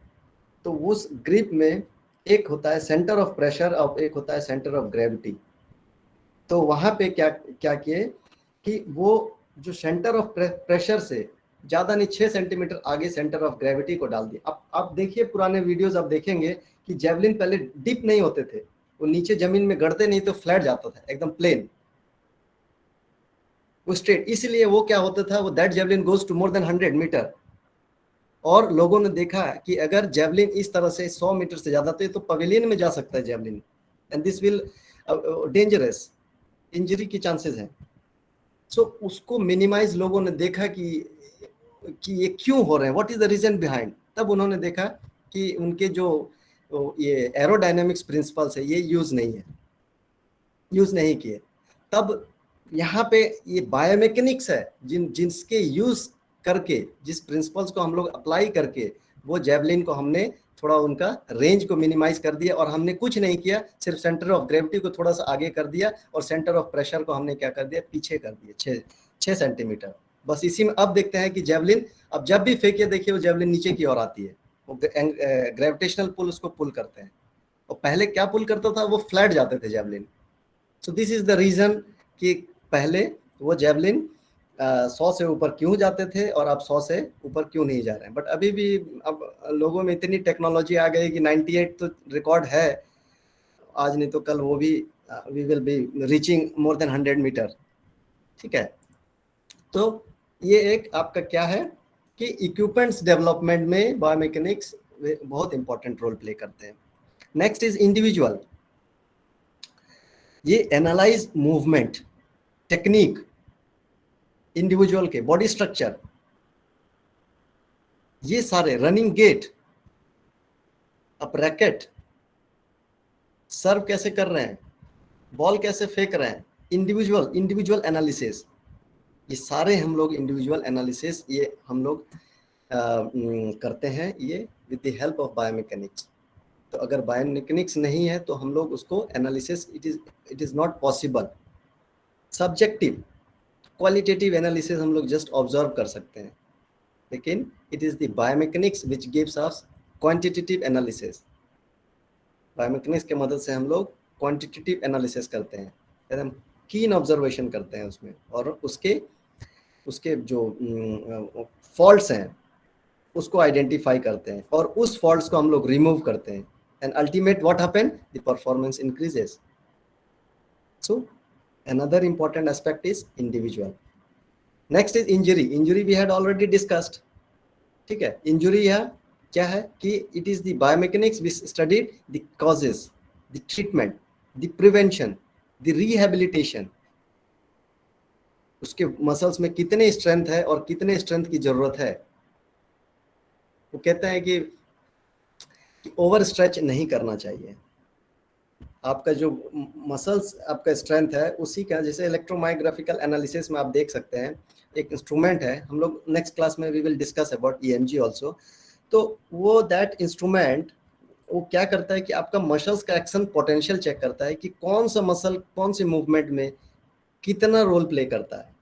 तो उस ग्रिप में एक होता है सेंटर ऑफ प्रेशर और एक होता है सेंटर ऑफ ग्रेविटी। तो वहां पे क्या किए कि वो जो सेंटर ऑफ प्रेशर से ज्यादा नहीं 6 सेंटीमीटर आगे सेंटर ऑफ ग्रेविटी को डाल दिया। अब आप देखिए पुराने वीडियोस, आप देखेंगे कि जेवलिन पहले डिप नहीं होते थे, वो नीचे जमीन में गड़ते नहीं तो फ्लैट जाता था एकदम प्लेन, वो स्ट्रेट। इसलिए वो क्या होता था, वो that javelin goes to more than 100 metre. और लोगों ने देखा कि अगर जेवलिन इस तरह से 100 मीटर से ज्यादा, तो ये तो पवेलियन में जा सकता है javelin, and this will dangerous, injury की चांसेस हैं। सो उसको मिनिमाइज लोगों ने देखा कि ये क्यों हो रहे हैं, what is the reason behind. तब उन्होंने देखा कि उनके जो ये एरोडायनेमिक्स प्रिंसिपल्स है ये यूज नहीं किए। तब यहाँ पे ये बायोमैकेनिक्स है जिसके यूज करके, जिस प्रिंसिपल्स को हम लोग अप्लाई करके, वो जेवलिन को हमने थोड़ा उनका रेंज को मिनिमाइज कर दिया। और हमने कुछ नहीं किया, सिर्फ सेंटर ऑफ ग्रेविटी को थोड़ा सा आगे कर दिया और सेंटर ऑफ प्रेशर को हमने क्या कर दिया, पीछे कर दिया 6 सेंटीमीटर। बस इसी में अब देखते हैं कि जेवलिन अब जब भी फेंके, देखिए वो जेवलिन नीचे की ओर आती है, वो ग्रेविटेशनल पुल उसको पुल करते हैं। और पहले क्या पुल करता था, वो फ्लैट जाते थे javelin. So this is the reason कि पहले वो जेवलिन 100 से ऊपर क्यों जाते थे और अब 100 से ऊपर क्यों नहीं जा रहे हैं। बट अभी भी अब लोगों में इतनी टेक्नोलॉजी आ गई कि 98 तो रिकॉर्ड है, आज नहीं तो कल वो भी we will be reaching more than 100 metre. ठीक है, तो ये एक आपका क्या है कि इक्विपमेंट्स डेवलपमेंट में बायोमैकेनिक्स बहुत इंपॉर्टेंट रोल प्ले करते हैं। नेक्स्ट इज इंडिविजुअल, ये एनालाइज मूवमेंट टेक्निक, इंडिविजुअल के बॉडी स्ट्रक्चर, ये सारे running gait, up racket, serve कैसे कर रहे हैं, बॉल कैसे फेंक रहे हैं, इंडिविजुअल एनालिसिस, ये सारे हम लोग इंडिविजुअल एनालिसिस ये हम लोग करते हैं ये with the help of biomechanics. तो अगर बायोमैकेनिक्स नहीं है तो हम लोग उसको analysis it is not possible. Subjective qualitative analysis हम लोग जस्ट ऑब्जर्व कर सकते हैं, लेकिन it is the biomechanics which gives us quantitative analysis. Biomechanics के मदद से हम लोग क्वांटिटेटिव एनालिसिस करते हैं, एकदम कीन ऑब्जर्वेशन करते हैं उसमें, और उसके जो फॉल्ट्स हैं उसको आइडेंटिफाई करते हैं और उस फॉल्ट्स को हम लोग रिमूव करते हैं, and ultimate what happen, the performance increases. So another important aspect is individual. Next is injury we had already discussed. ठीक है, इंजुरी है क्या है कि it is the biomechanics we studied the causes, the treatment, the prevention, the rehabilitation. उसके muscles में कितने strength है और कितने स्ट्रेंथ की जरूरत है। वो कहते हैं कि ओवर स्ट्रेच नहीं करना चाहिए। आपका जो मसल्स आपका स्ट्रेंथ है उसी का, जैसे इलेक्ट्रोमायोग्राफिकल एनालिसिस में आप देख सकते हैं, एक इंस्ट्रूमेंट है, हम लोग नेक्स्ट क्लास में we will discuss about EMG also. तो वो दैट इंस्ट्रूमेंट वो क्या करता है कि आपका मसल्स का एक्शन पोटेंशियल चेक करता है कि कौन सा मसल कौन से मूवमेंट में कितना रोल प्ले करता है।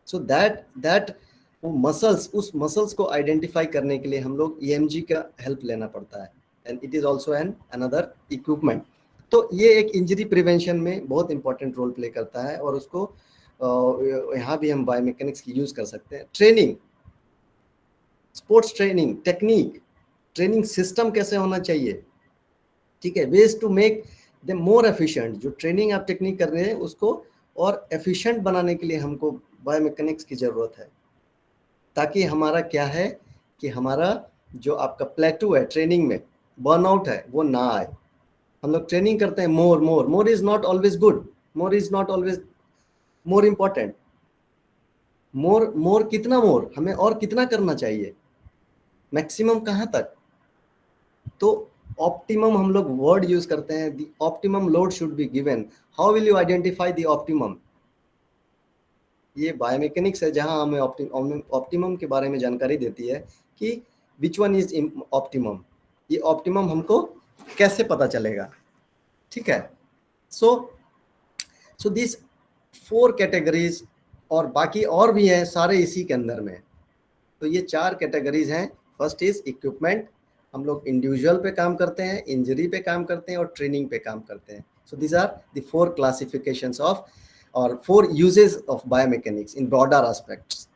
सो दैट वो मसल्स, उस मसल्स को आइडेंटिफाई करने के लिए हम लोग EMG का हेल्प लेना पड़ता है, and it is also an another equipment. तो ये एक इंजरी प्रिवेंशन में बहुत इंपॉर्टेंट रोल प्ले करता है, और उसको यहाँ भी हम बायोमैकेनिक्स की यूज कर सकते हैं। Training, sports training, technique, training system कैसे होना चाहिए, ठीक है, ways to make they more efficient. जो ट्रेनिंग आप टेक्निक कर रहे हैं उसको और एफिशिएंट बनाने के लिए हमको बायोमैकेनिक्स की जरूरत है, ताकि हमारा क्या है कि हमारा जो आपका प्लेटू है ट्रेनिंग में, बर्नआउट है, वो ना आए। हम लोग ट्रेनिंग करते हैं more is not always good, more is not always more important. More कितना मोर, हमें और कितना करना चाहिए, मैक्सिमम कहाँ तक। तो ऑप्टिमम हम लोग वर्ड यूज करते हैं, the optimum load should be given. How will you identify the optimum? ये बायोमैकेनिक्स है जहां हमें ऑप्टिमम के बारे में जानकारी देती है कि विच वन इज ऑप्टिमम। ये ऑप्टिमम हमको कैसे पता चलेगा, ठीक है। सो दिस 4 कैटेगरीज, और बाकी और भी हैं सारे इसी के अंदर में। तो ये 4 कैटेगरीज हैं। फर्स्ट इज इक्विपमेंट, हम लोग इंडिविजुअल पे काम करते हैं, इंजरी पे काम करते हैं और ट्रेनिंग पे काम करते हैं। So these are the 4 classifications of और 4 uses of biomechanics in broader aspects।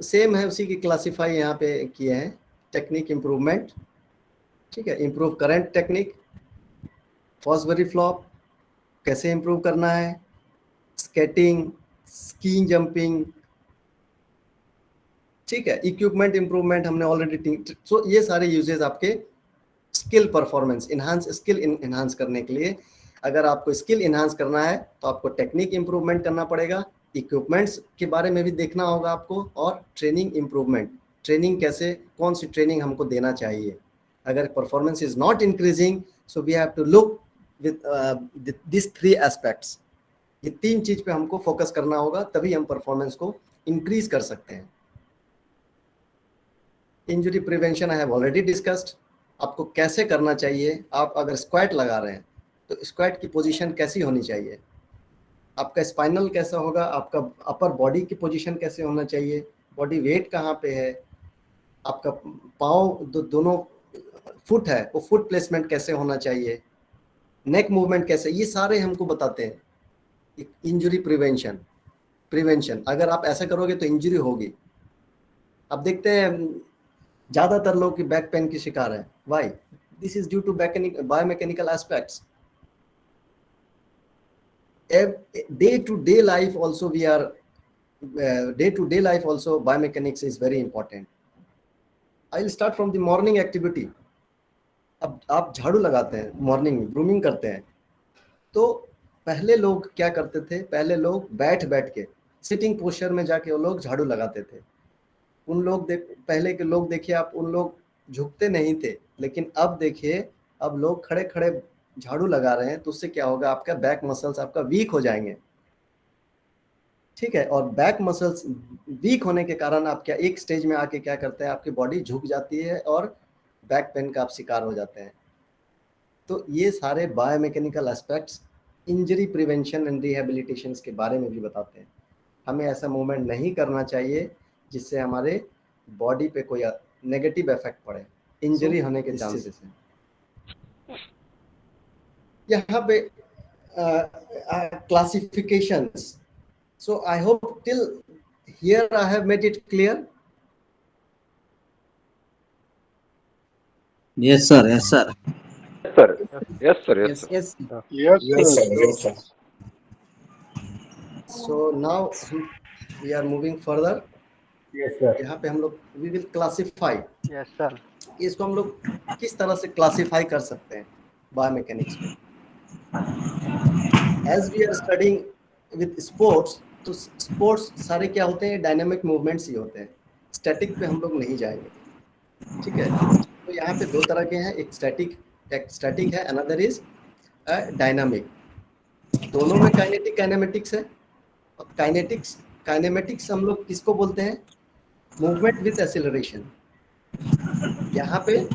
Same है, उसी की क्लासीफाई यहाँ पे किए हैं। टेक्निक इम्प्रूवमेंट, ठीक है, improve current technique, Fosbury flop कैसे इम्प्रूव करना है, स्केटिंग, स्कीइंग, जंपिंग, ठीक है, इक्विपमेंट इम्प्रूवमेंट हमने ऑलरेडी। सो ये सारे यूजेस आपके skill performance enhance, skill enhance करने के लिए। अगर आपको स्किल इनहांस करना है तो आपको टेक्निक इम्प्रूवमेंट करना पड़ेगा, इक्विपमेंट्स के बारे में भी देखना होगा आपको, और ट्रेनिंग इम्प्रूवमेंट, ट्रेनिंग कैसे, कौन सी ट्रेनिंग हमको देना चाहिए। अगर performance is not increasing, so we have to look with this 3 aspects. ये 3 चीज पे हमको फोकस करना होगा, तभी हम परफॉर्मेंस को इंक्रीज कर सकते हैं। Injury prevention I have already discussed. आपको कैसे करना चाहिए, आप अगर स्क्वाट लगा रहे हैं तो स्क्वाट की पोजीशन कैसी होनी चाहिए, आपका स्पाइनल कैसा होगा, आपका अपर बॉडी की पोजीशन कैसे होना चाहिए, बॉडी वेट कहाँ पे है, आपका पाँव दोनों फुट है वो फुट प्लेसमेंट कैसे होना चाहिए, नेक मूवमेंट कैसे, ये सारे हमको बताते हैं। इंजरी प्रिवेंशन अगर आप ऐसा करोगे तो इंजरी होगी। अब देखते हैं ज्यादातर लोग की बैक पेन की शिकार है। Why? This is due to biomechanical aspects. Day to day life also biomechanics is very important. I'll start from the morning activity. अब आप झाड़ू लगाते हैं मॉर्निंग में, ग्रूमिंग करते हैं, तो पहले लोग क्या करते थे, पहले लोग बैठ के सिटिंग पोस्चर में जाके वो लोग झाड़ू लगाते थे। उन लोग पहले के लोग देखिए आप, उन लोग झुकते नहीं थे, लेकिन अब देखिए अब लोग खड़े खड़े झाड़ू लगा रहे हैं, तो उससे क्या होगा, आपका बैक मसल्स आपका वीक हो जाएंगे, ठीक है। और बैक मसल्स वीक होने के कारण आप क्या एक स्टेज में आके क्या करते हैं, आपकी बॉडी झुक जाती है और बैक पेन का आप शिकार हो जाते हैं। तो ये सारे biomechanical aspects injury prevention and rehabilitation के बारे में भी बताते हैं। हमें ऐसा मूवमेंट नहीं करना चाहिए जिससे हमारे बॉडी पे कोई नेगेटिव इफेक्ट पड़े, इंजरी होने के चांसेस हैं। यहाँ पे classifications. So I hope till here I have made it clear. Yes, sir. Yes, sir. Yes, sir. Yes, sir. Yes. Yes, sir. So now we are moving further. Yes, sir. यहाँ पे हम लोग we will classify. Yes, sir. इसको हम लोग किस तरह से क्लासिफाई कर सकते हैं बायोमैकेनिक्स को। As we are studying with sports, तो स्पोर्ट्स सारे क्या होते हैं, डायनामिक मूवमेंट्स ही होते हैं, स्टैटिक पे हम लोग नहीं जाएंगे, ठीक है। तो यहाँ पे 2 तरह के हैं, एक स्टैटिक है, अनदर इज डायनामिक। दोनों में काइनेटिक काइनेमेटिक्स है। और काइनेमेटिक्स हम लोग किसको बोलते हैं, मूवमेंट विद एक्सेलरेशन। यहाँ पे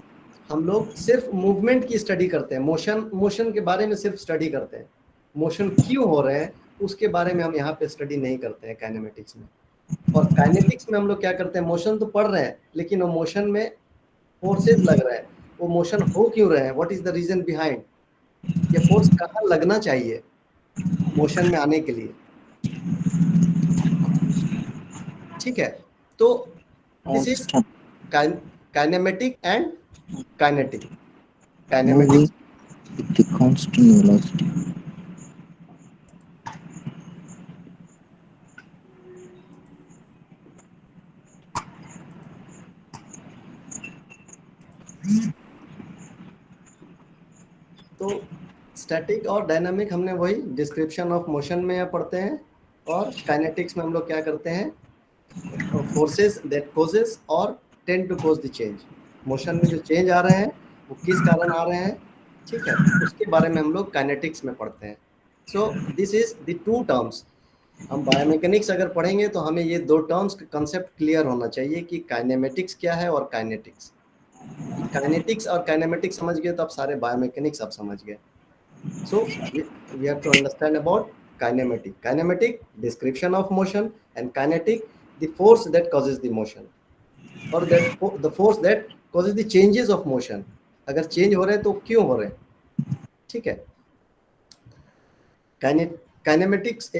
हम लोग सिर्फ मूवमेंट की स्टडी करते हैं, मोशन के बारे में सिर्फ स्टडी करते हैं, मोशन क्यों हो रहे हैं उसके बारे में हम यहाँ पे स्टडी नहीं करते हैं काइनेमेटिक्स में। और काइनेटिक्स में हम लोग क्या करते हैं, मोशन तो पढ़ रहे हैं लेकिन वो मोशन में फोर्सेस लग रहे हैं, वो मोशन हो क्यों रहे हैं, what is the reason behind, ये फोर्स कहाँ लगना चाहिए मोशन में आने के लिए। ठीक है, तो this is kinematic and kinetic. Kinematics with the constant velocity. तो स्टैटिक और डायनामिक हमने वही डिस्क्रिप्शन ऑफ मोशन में पढ़ते हैं, और काइनेटिक्स में हम लोग क्या करते हैं, फोर्सेस दैट कॉजेस और tend to cause the change. Motion में जो चेंज आ रहे हैं वो किस कारण आ रहे हैं, ठीक है, उसके बारे में हम लोग काइनेटिक्स में पढ़ते हैं। सो this is the two terms. हम बायोमैकेनिक्स अगर पढ़ेंगे तो हमें ये दो टर्म्स का कंसेप्ट क्लियर होना चाहिए कि काइनेमेटिक्स क्या है और काइनेटिक्स। काइनेटिक्स और काइनेमेटिक्स समझ गए तो आप सारे बायोमैकेनिक्स आप समझ गए। So we have to understand about kinematic. Kinematic description of motion and kinetic the force that causes the motion, और that the force that causes the changes of motion. अगर चेंज हो रहे हैं तो क्यों हो रहे हैं, ठीक है। Kinematics,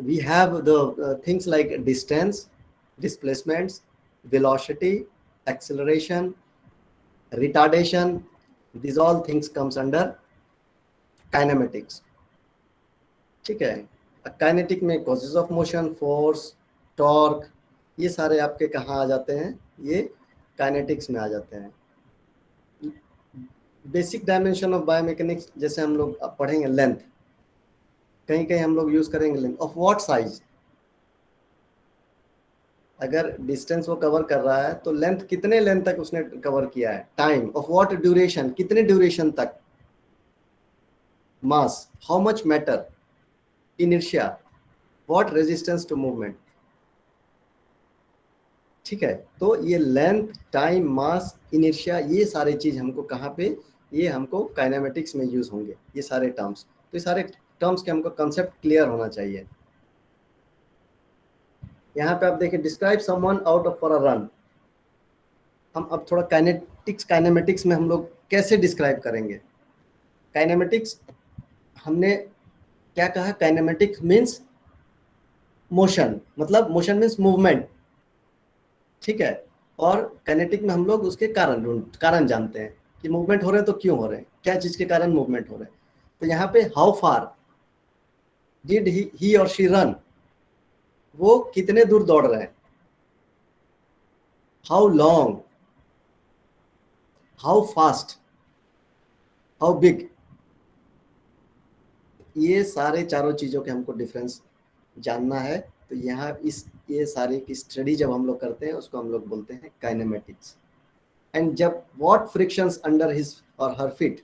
we have the things like distance, displacements, velocity, acceleration, retardation. These all things comes under kinematics. ठीक है। काइनेटिक में causes of motion, force, torque, ये सारे आपके कहाँ आ जाते हैं, ये काइनेटिक्स में आ जाते हैं। बेसिक डायमेंशन ऑफ बायोमैकेनिक्स जैसे हम लोग पढ़ेंगे, लेंथ, कहीं कहीं हम लोग यूज करेंगे लेंथ ऑफ व्हाट साइज। अगर डिस्टेंस वो कवर कर रहा है तो लेंथ कितने लेंथ तक उसने कवर किया है, टाइम ऑफ व्हाट ड्यूरेशन, कितने ड्यूरेशन तक, mass, how much matter, inertia, what resistance to movement. ठीक है, तो ये लेंथ, टाइम, मास, इनर्शिया, ये सारे चीज हमको कहाँ पे, ये हमको काइनेमेटिक्स में यूज होंगे, ये सारे टर्म्स। तो ये सारे टर्म्स के हमको कंसेप्ट क्लियर होना चाहिए। यहाँ पे आप देखिए, describe someone out of for a run. हम अब थोड़ा काइनेमेटिक्स में हम लोग कैसे डिस्क्राइब करेंगे। काइनेमेटिक्स हमने क्या कहा, काइनेमेटिक्स मीन्स मोशन, मतलब मोशन मीन्स मूवमेंट, ठीक है। और काइनेटिक में हम लोग उसके कारण जानते हैं कि मूवमेंट हो रहे हैं तो क्यों हो रहे हैं, क्या चीज के कारण मूवमेंट हो रहे हैं। तो यहाँ पे हाउ फार डिड ही और शी रन, वो कितने दूर दौड़ रहे हैं, how long, how fast, how big, ये सारे चारों चीजों के हमको डिफरेंस जानना है। तो यहाँ ये सारी की स्टडी जब हम लोग करते हैं उसको हम लोग बोलते हैं काइनेमेटिक्स। एंड जब व्हाट फ्रिक्शंस अंडर हिज और हर फीट,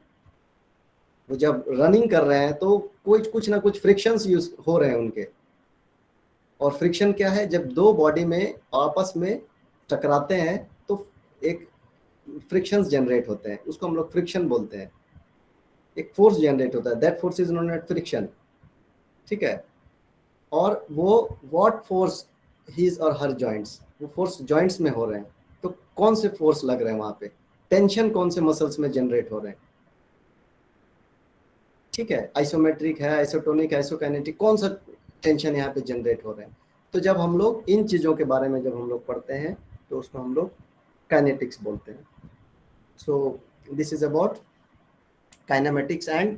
वो जब रनिंग कर रहे हैं तो कुछ ना कुछ फ्रिक्शंस यूज हो रहे हैं उनके। और फ्रिक्शन क्या है, जब दो बॉडी में आपस में टकराते हैं तो एक फ्रिक्शंस जनरेट होते हैं, उसको हम लोग फ्रिक्शन बोलते हैं। एक फोर्स जनरेट होता है, that force is known as friction, ठीक है। और वो व्हाट फोर्स हिज और हर जॉइंट्स, वो फोर्स जॉइंट्स में हो रहे हैं, तो कौन से फोर्स लग रहे हैं वहां पे, टेंशन कौन से मसल्स में जनरेट हो रहे हैं, ठीक है। आइसोमेट्रिक है, आइसोटोनिक, आइसोकाइनेटिक, कौन सा टेंशन यहाँ पे जनरेट हो रहे हैं। तो जब हम लोग इन चीजों के बारे में जब हम लोग पढ़ते हैं तो उसको हम लोग काइनेटिक्स बोलते हैं। सो this is about kinematics and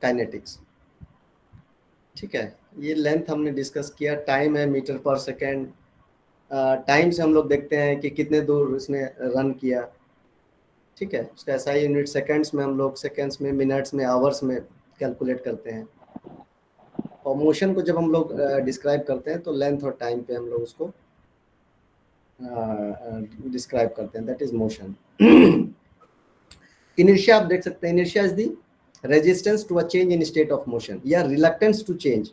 kinetics, ठीक है। ये लेंथ हमने डिस्कस किया, टाइम है मीटर पर सेकेंड। टाइम से हम लोग देखते हैं कि कितने दूर इसने रन किया, ठीक है। उसका ऐसा ही यूनिट सेकेंड्स में हम लोग, सेकेंड्स में, मिनट्स में, आवर्स में कैलकुलेट करते हैं। और मोशन को जब हम लोग डिस्क्राइब करते हैं तो लेंथ और टाइम पे हम लोग उसको डिस्क्राइब करते हैं, दैट इज मोशन। इनर्शिया आप देख सकते हैं, inertia is the resistance to a change in state of motion या रिलक्टेंस टू चेंज।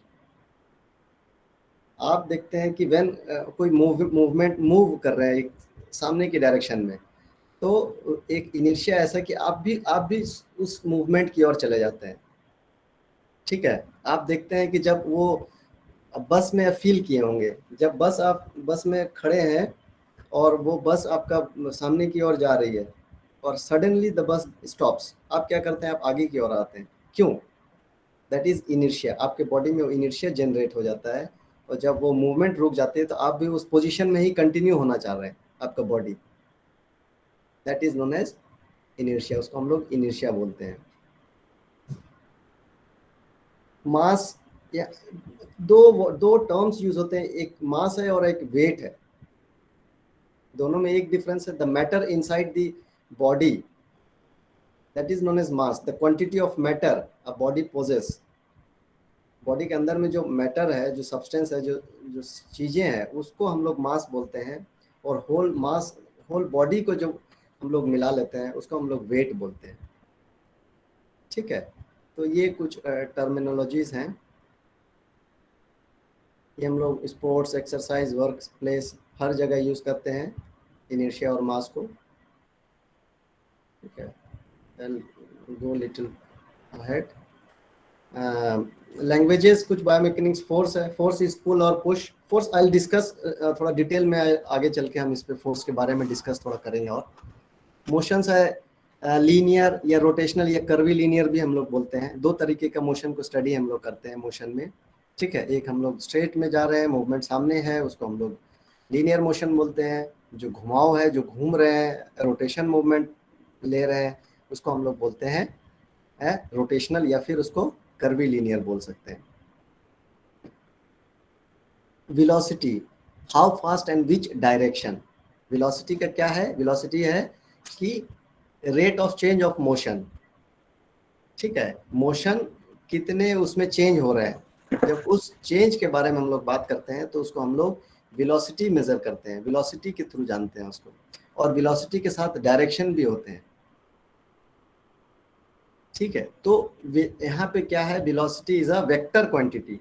आप देखते हैं कि व्हेन कोई मूवमेंट मूव कर रहा है एक सामने की डायरेक्शन में, तो एक इनर्शिया ऐसा कि आप भी उस मूवमेंट की ओर चले जाते हैं, ठीक है, आप देखते हैं कि जब वो बस में फील किए होंगे, जब आप बस में खड़े हैं और वो बस आपका सामने की ओर जा रही है और सडनली द बस स्टॉप्स, आप क्या करते हैं, आप आगे की ओर आते हैं। क्यों? That is inertia. आपके बॉडी में वो इनर्शिया जनरेट हो जाता है और जब वो मूवमेंट रुक जाती है तो आप भी उस पोजीशन में ही कंटिन्यू होना चाह रहे हैं, आपका body. That is known as inertia, उसको हम लोग इनर्शिया बोलते हैं। मास या दो टर्म्स यूज होते हैं, एक मास है और एक वेट है। दोनों में एक डिफरेंस है। The matter inside the body, that is known as mass. The quantity of matter a body possesses, body के अंदर में जो मैटर है, जो सब्सटेंस है, जो चीजें हैं, उसको हम लोग मास बोलते हैं। और होल बॉडी को जो हम लोग मिला लेते हैं उसको हम लोग वेट बोलते हैं। ठीक है, तो ये कुछ टर्मिनोलॉजीज हैं, ये हम लोग स्पोर्ट्स, एक्सरसाइज, वर्क प्लेस हर जगह यूज करते हैं इनर्शिया और मास को। ठीक है, गो लिटिल अहेड। लैंग्वेजेस, कुछ बायोमैकेनिक्स, फोर्स है, फोर्स इज पुल और push. Force I will discuss थोड़ा डिटेल में, आगे चल के हम इस पे फोर्स के बारे में डिस्कस थोड़ा करेंगे। और मोशंस है लीनियर या रोटेशनल या कर्वी लीनियर भी हम लोग बोलते हैं। दो तरीके का मोशन को स्टडी हम लोग करते हैं मोशन में। ठीक है, एक हम लोग स्ट्रेट में जा रहे हैं, मूवमेंट सामने है, उसको हम लोग लीनियर मोशन बोलते हैं। जो घुमाव है, जो घूम रहे हैं, रोटेशन मूवमेंट ले रहे हैं, उसको हम लोग बोलते हैं रोटेशनल, या फिर उसको कर्वी लीनियर बोल सकते हैं। Velocity, how fast and which direction. Velocity का क्या है? वेलोसिटी है कि rate of change of motion. ठीक है, मोशन कितने उसमें चेंज हो रहे हैं, जब उस चेंज के बारे में हम लोग बात करते हैं तो उसको हम लोग वेलोसिटी मेजर करते हैं, वेलोसिटी के थ्रू जानते हैं उसको। और वेलोसिटी के साथ डायरेक्शन भी होते हैं। ठीक है, तो यहाँ पे क्या है, velocity is a vector quantity.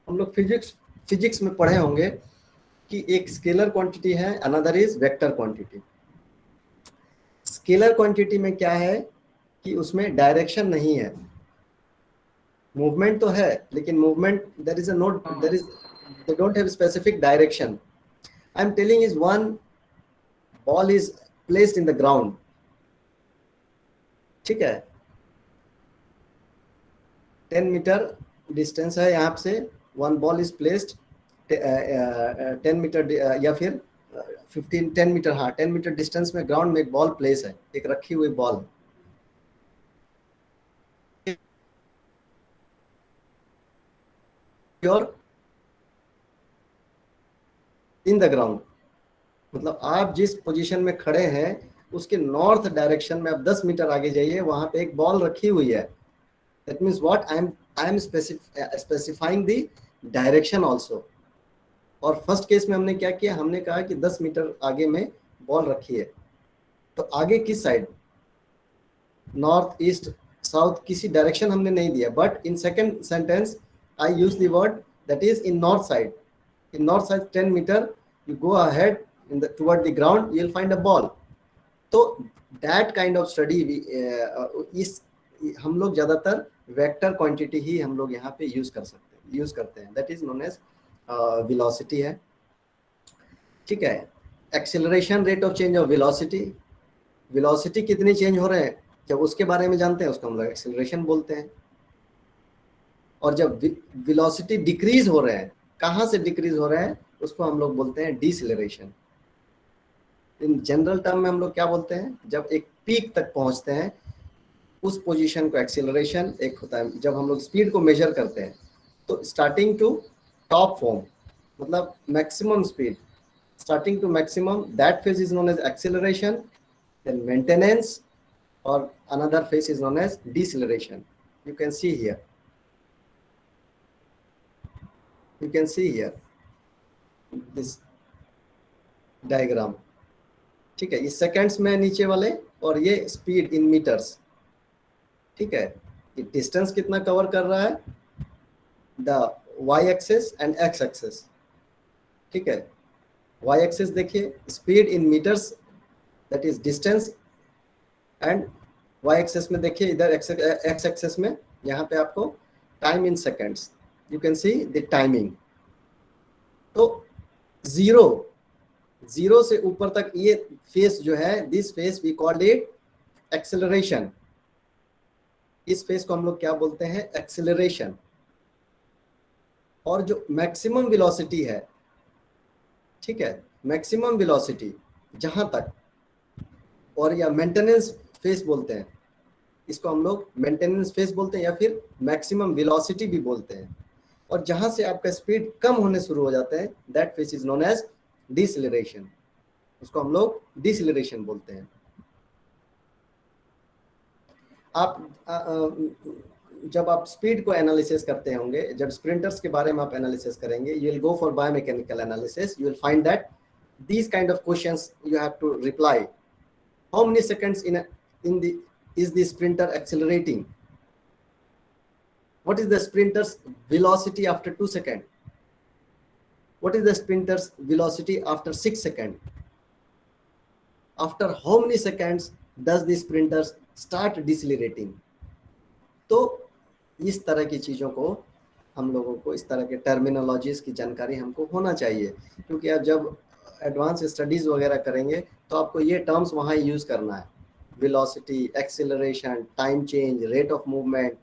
हम लोग फिजिक्स में पढ़े होंगे कि एक स्केलर क्वांटिटी है, another is vector quantity. Scalar quantity में क्या है कि उसमें डायरेक्शन नहीं है, मूवमेंट तो है, लेकिन movement there is a not, there is, they don't have specific direction. I'm telling is one ball is placed in the ground. ठीक है, 10 मीटर डिस्टेंस है यहाँ से, one ball is placed 10 metre या फिर 10 मीटर, हाँ 10 मीटर डिस्टेंस में ground में एक बॉल प्लेस है, एक रखी हुई बॉल। और इन द ग्राउंड, मतलब आप जिस पोजीशन में खड़े हैं उसके नॉर्थ डायरेक्शन में आप 10 मीटर आगे जाइए, वहां पे एक बॉल रखी हुई है। That means what, I am specifying the direction also. और फर्स्ट केस में हमने क्या किया, हमने कहा कि 10 मीटर आगे में बॉल रखी है, तो आगे किस साइड, नॉर्थ, ईस्ट, साउथ, किसी डायरेक्शन हमने नहीं दिया। But in second sentence I use the word that is in north side. In north side 10 meter, you go ahead toward the ground, you will find a ball. तो that kind of study इस हम लोग ज्यादातर vector quantity ही हम लोग यहाँ पे use करते हैं। That is known as velocity है। ठीक है, acceleration, rate of change of velocity. Velocity कितनी चेंज हो रहे हैं, जब उसके बारे में जानते हैं उसको हम लोग एक्सेलरेशन बोलते हैं। और जब वेलोसिटी डिक्रीज हो रहे हैं, कहाँ से डिक्रीज हो रहे हैं, उसको हम लोग बोलते हैं डिसेलरेशन। इन जनरल टर्म में हम लोग क्या बोलते हैं, जब एक पीक तक पहुंचते हैं उस पोजीशन को एक्सेलरेशन एक होता है। जब हम लोग स्पीड को मेजर करते हैं तो स्टार्टिंग टू टॉप फॉर्म, मतलब maximum speed, starting to maximum, that phase is known as acceleration. Then maintenance, और another phase is known as deceleration. You can see here, you can see here this diagram। ठीक है, ये seconds में नीचे वाले, और ये स्पीड इन मीटर्स। ठीक है, ये डिस्टेंस कितना कवर कर रहा है, the y axis and x axis. ठीक है, y एक्सेस देखिए, speed in metres, that is distance, and y axis में देखिए इधर x एक्सेस में यहाँ पे आपको time in seconds. You can see the timing. तो जीरो से ऊपर तक ये फेस जो है, this phase we called it acceleration. इस फेस को हम लोग क्या बोलते हैं? एक्सेलरेशन. और जो मैक्सिमम वेलोसिटी है, ठीक है, मैक्सिमम वेलोसिटी जहां तक, और या मेंटेनेंस फेस बोलते हैं, इसको हम लोग मेंटेनेंस फेस बोलते हैं या फिर मैक्सिमम वेलोसिटी भी बोलते हैं. और जहां से आपका स्पीड कम होने शुरू हो जाता है, that phase is known as deceleration. उसको हम लोग डिसेलरेशन बोलते हैं. आप जब आप स्पीड को एनालिसिस करते होंगे, जब स्प्रिंटर्स के बारे में आप एनालिसिस करेंगे, you will go for biomechanical analysis, you will find that these kind of questions you have to reply. How many seconds is the sprinter accelerating? What is the sprinter's velocity after 2 seconds? What is the sprinter's velocity after 6 seconds? After how many seconds does the sprinter start decelerating? तो इस तरह की चीज़ों को हम लोगों को, इस तरह के टर्मिनोलॉजीज की जानकारी हमको होना चाहिए, क्योंकि आप जब एडवांस स्टडीज़ वगैरह करेंगे तो आपको ये टर्म्स वहाँ यूज़ करना है. Velocity, acceleration, time change, rate of movement,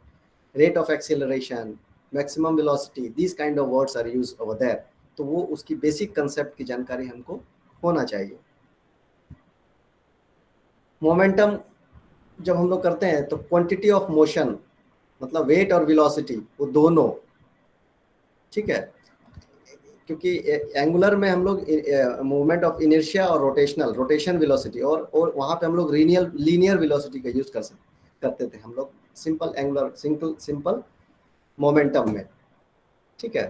rate of acceleration, maximum velocity, this kind of words are used over there. तो वो उसकी बेसिक कंसेप्ट की जानकारी हमको होना चाहिए. मोमेंटम जब हम लोग करते हैं तो क्वांटिटी ऑफ मोशन, मतलब वेट और वेलोसिटी, वो दोनों, ठीक है, क्योंकि एंगुलर में हम लोग मूवमेंट ऑफ इनर्शिया और रोटेशन वेलोसिटी, और वहाँ पे हम लोग लीनियर वेलोसिटी का यूज करते थे हम लोग सिंपल एंगुलर सिंपल मोमेंटम में, ठीक है.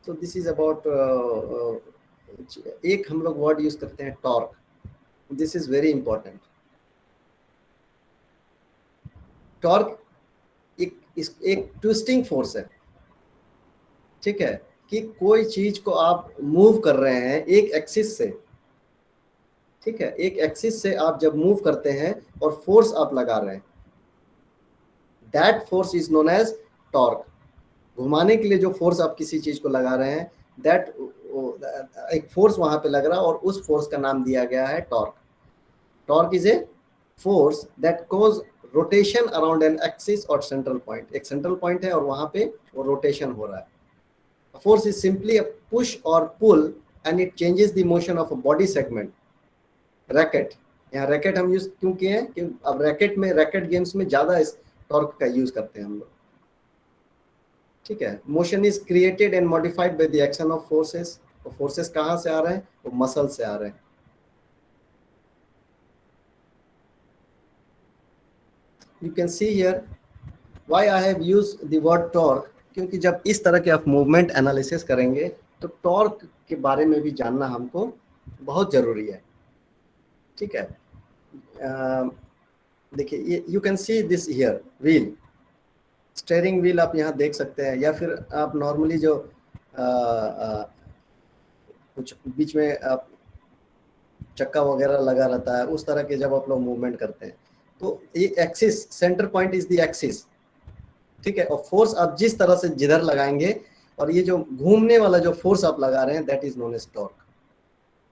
तो दिस इज अबाउट, एक हम लोग वर्ड यूज करते हैं torque. This is very important. Torque एक ट्विस्टिंग फोर्स है, ठीक है, कि कोई चीज को आप मूव कर रहे हैं एक एक्सिस से, ठीक है, एक एक्सिस से आप जब मूव करते हैं और फोर्स आप लगा रहे हैं, that force is known as torque. घुमाने के लिए जो फोर्स आप किसी चीज को लगा रहे हैं, दैट एक फोर्स वहां पे लग रहा है और उस फोर्स का नाम दिया गया है torque. Torque is a force that cause rotation around an axis और सेंट्रल पॉइंट. एक सेंट्रल पॉइंट है और वहां पे वो रोटेशन हो रहा है. Force is simply a push or pull and it changes the motion of a body segment. Racket, यहाँ रैकेट हम यूज क्यों किए हैं? कि अब रैकेट गेम्स में ज्यादा इस टॉर्क का यूज करते हैं हम लोग, ठीक है. Motion is created and modified by the action of forces. तो फोर्सेस कहाँ से आ रहे हैं? वो मसल से आ रहे हैं. You can see here why I have used the word torque, क्योंकि जब इस तरह के आप मूवमेंट एनालिसिस करेंगे तो टॉर्क के बारे में भी जानना हमको बहुत ज़रूरी है, ठीक है. देखिए ये you can see this here wheel, steering wheel आप यहाँ देख सकते हैं, या फिर आप नॉर्मली जो कुछ बीच में आप चक्का वगैरह लगा रहता है, उस तरह के जब आप लोग मूवमेंट करते हैं तो ये axis, centre point is the axis, ठीक है. और फोर्स आप जिस तरह से जिधर लगाएंगे, और ये जो घूमने वाला जो फोर्स आप लगा रहे हैं, that is known as torque.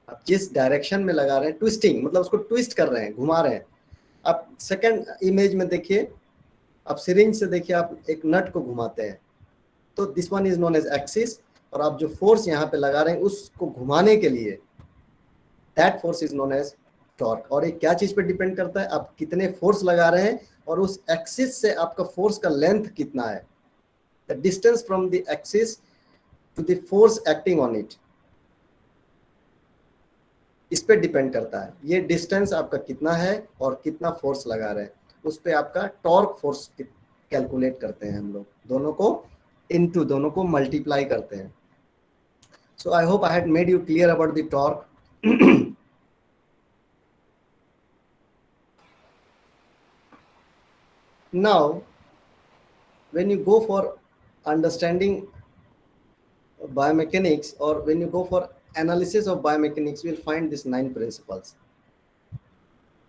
आप जिस डायरेक्शन में लगा रहे हैं, ट्विस्टिंग मतलब उसको ट्विस्ट कर रहे हैं, घुमा रहे हैं. आप सेकंड इमेज में देखिए, आप सिरिंज से देखिए, आप एक नट को घुमाते हैं, तो this one is known as axis. और आप जो फोर्स यहाँ पे लगा रहे हैं उसको घुमाने के लिए, that force is known as torque. और ये क्या चीज पे डिपेंड करता है? आप कितने फोर्स लगा रहे हैं और उस एक्सिस से आपका फोर्स का लेंथ कितना है, the distance from the axis to the force acting on it, इस पे डिपेंड करता है. ये डिस्टेंस आपका कितना है और कितना फोर्स लगा रहे हैं, उस पे आपका टॉर्क फोर्स कैलकुलेट करते हैं हम लोग. दोनों को मल्टीप्लाई करते हैं. So I hope I had made you clear about the torque. Now, when you go for understanding biomechanics, or when you go for analysis of biomechanics, you will find these 9 principles.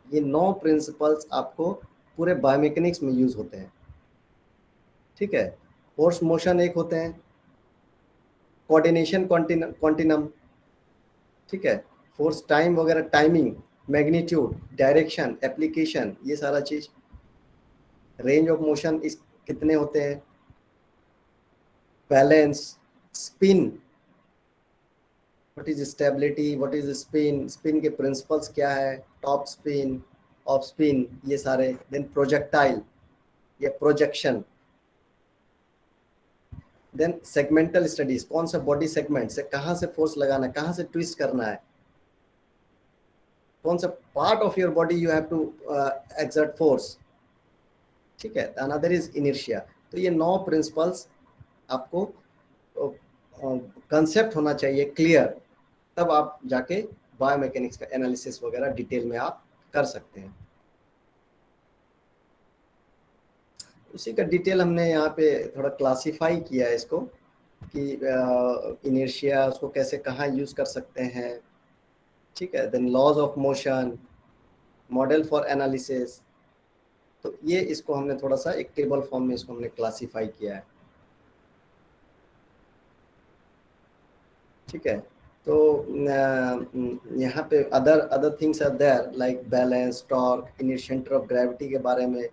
ये 9 principles आपको पूरे biomechanics में use होते हैं. ठीक है। Force motion एक होते हैं, कोऑर्डिनेशन कॉन्टिनम, ठीक है। फोर्स टाइम वगैरह, टाइमिंग, मैग्नीट्यूड, डायरेक्शन, एप्लीकेशन, ये सारा चीज। रेंज ऑफ मोशन इस कितने होते हैं, balance, spin, what is stability, what is spin, spin के प्रिंसिपल्स क्या है, टॉप स्पिन, ऑफ स्पिन, ये सारे। देन प्रोजेक्टाइल या प्रोजेक्शन। देन सेगमेंटल स्टडीज, कौन सा बॉडी सेगमेंट से कहाँ से फोर्स लगाना है, कहाँ से ट्विस्ट करना है, कौन सा part of your body you have to exert force, ठीक है। Another is inertia. तो ये 9 प्रिंसिपल्स आपको कंसेप्ट होना चाहिए क्लियर, तब आप जाके बायोमैकेनिक्स का एनालिसिस वगैरह डिटेल में आप कर सकते हैं। उसी का डिटेल हमने यहाँ पे थोड़ा क्लासिफाई किया है इसको, कि इनर्शिया उसको कैसे कहाँ यूज कर सकते हैं, ठीक है। Then laws of motion, model for analysis. तो ये इसको हमने थोड़ा सा एक टेबल फॉर्म में इसको हमने क्लासिफाई किया है, ठीक है। तो यहाँ पे other things are there like balance, torque, centre of gravity के बारे में,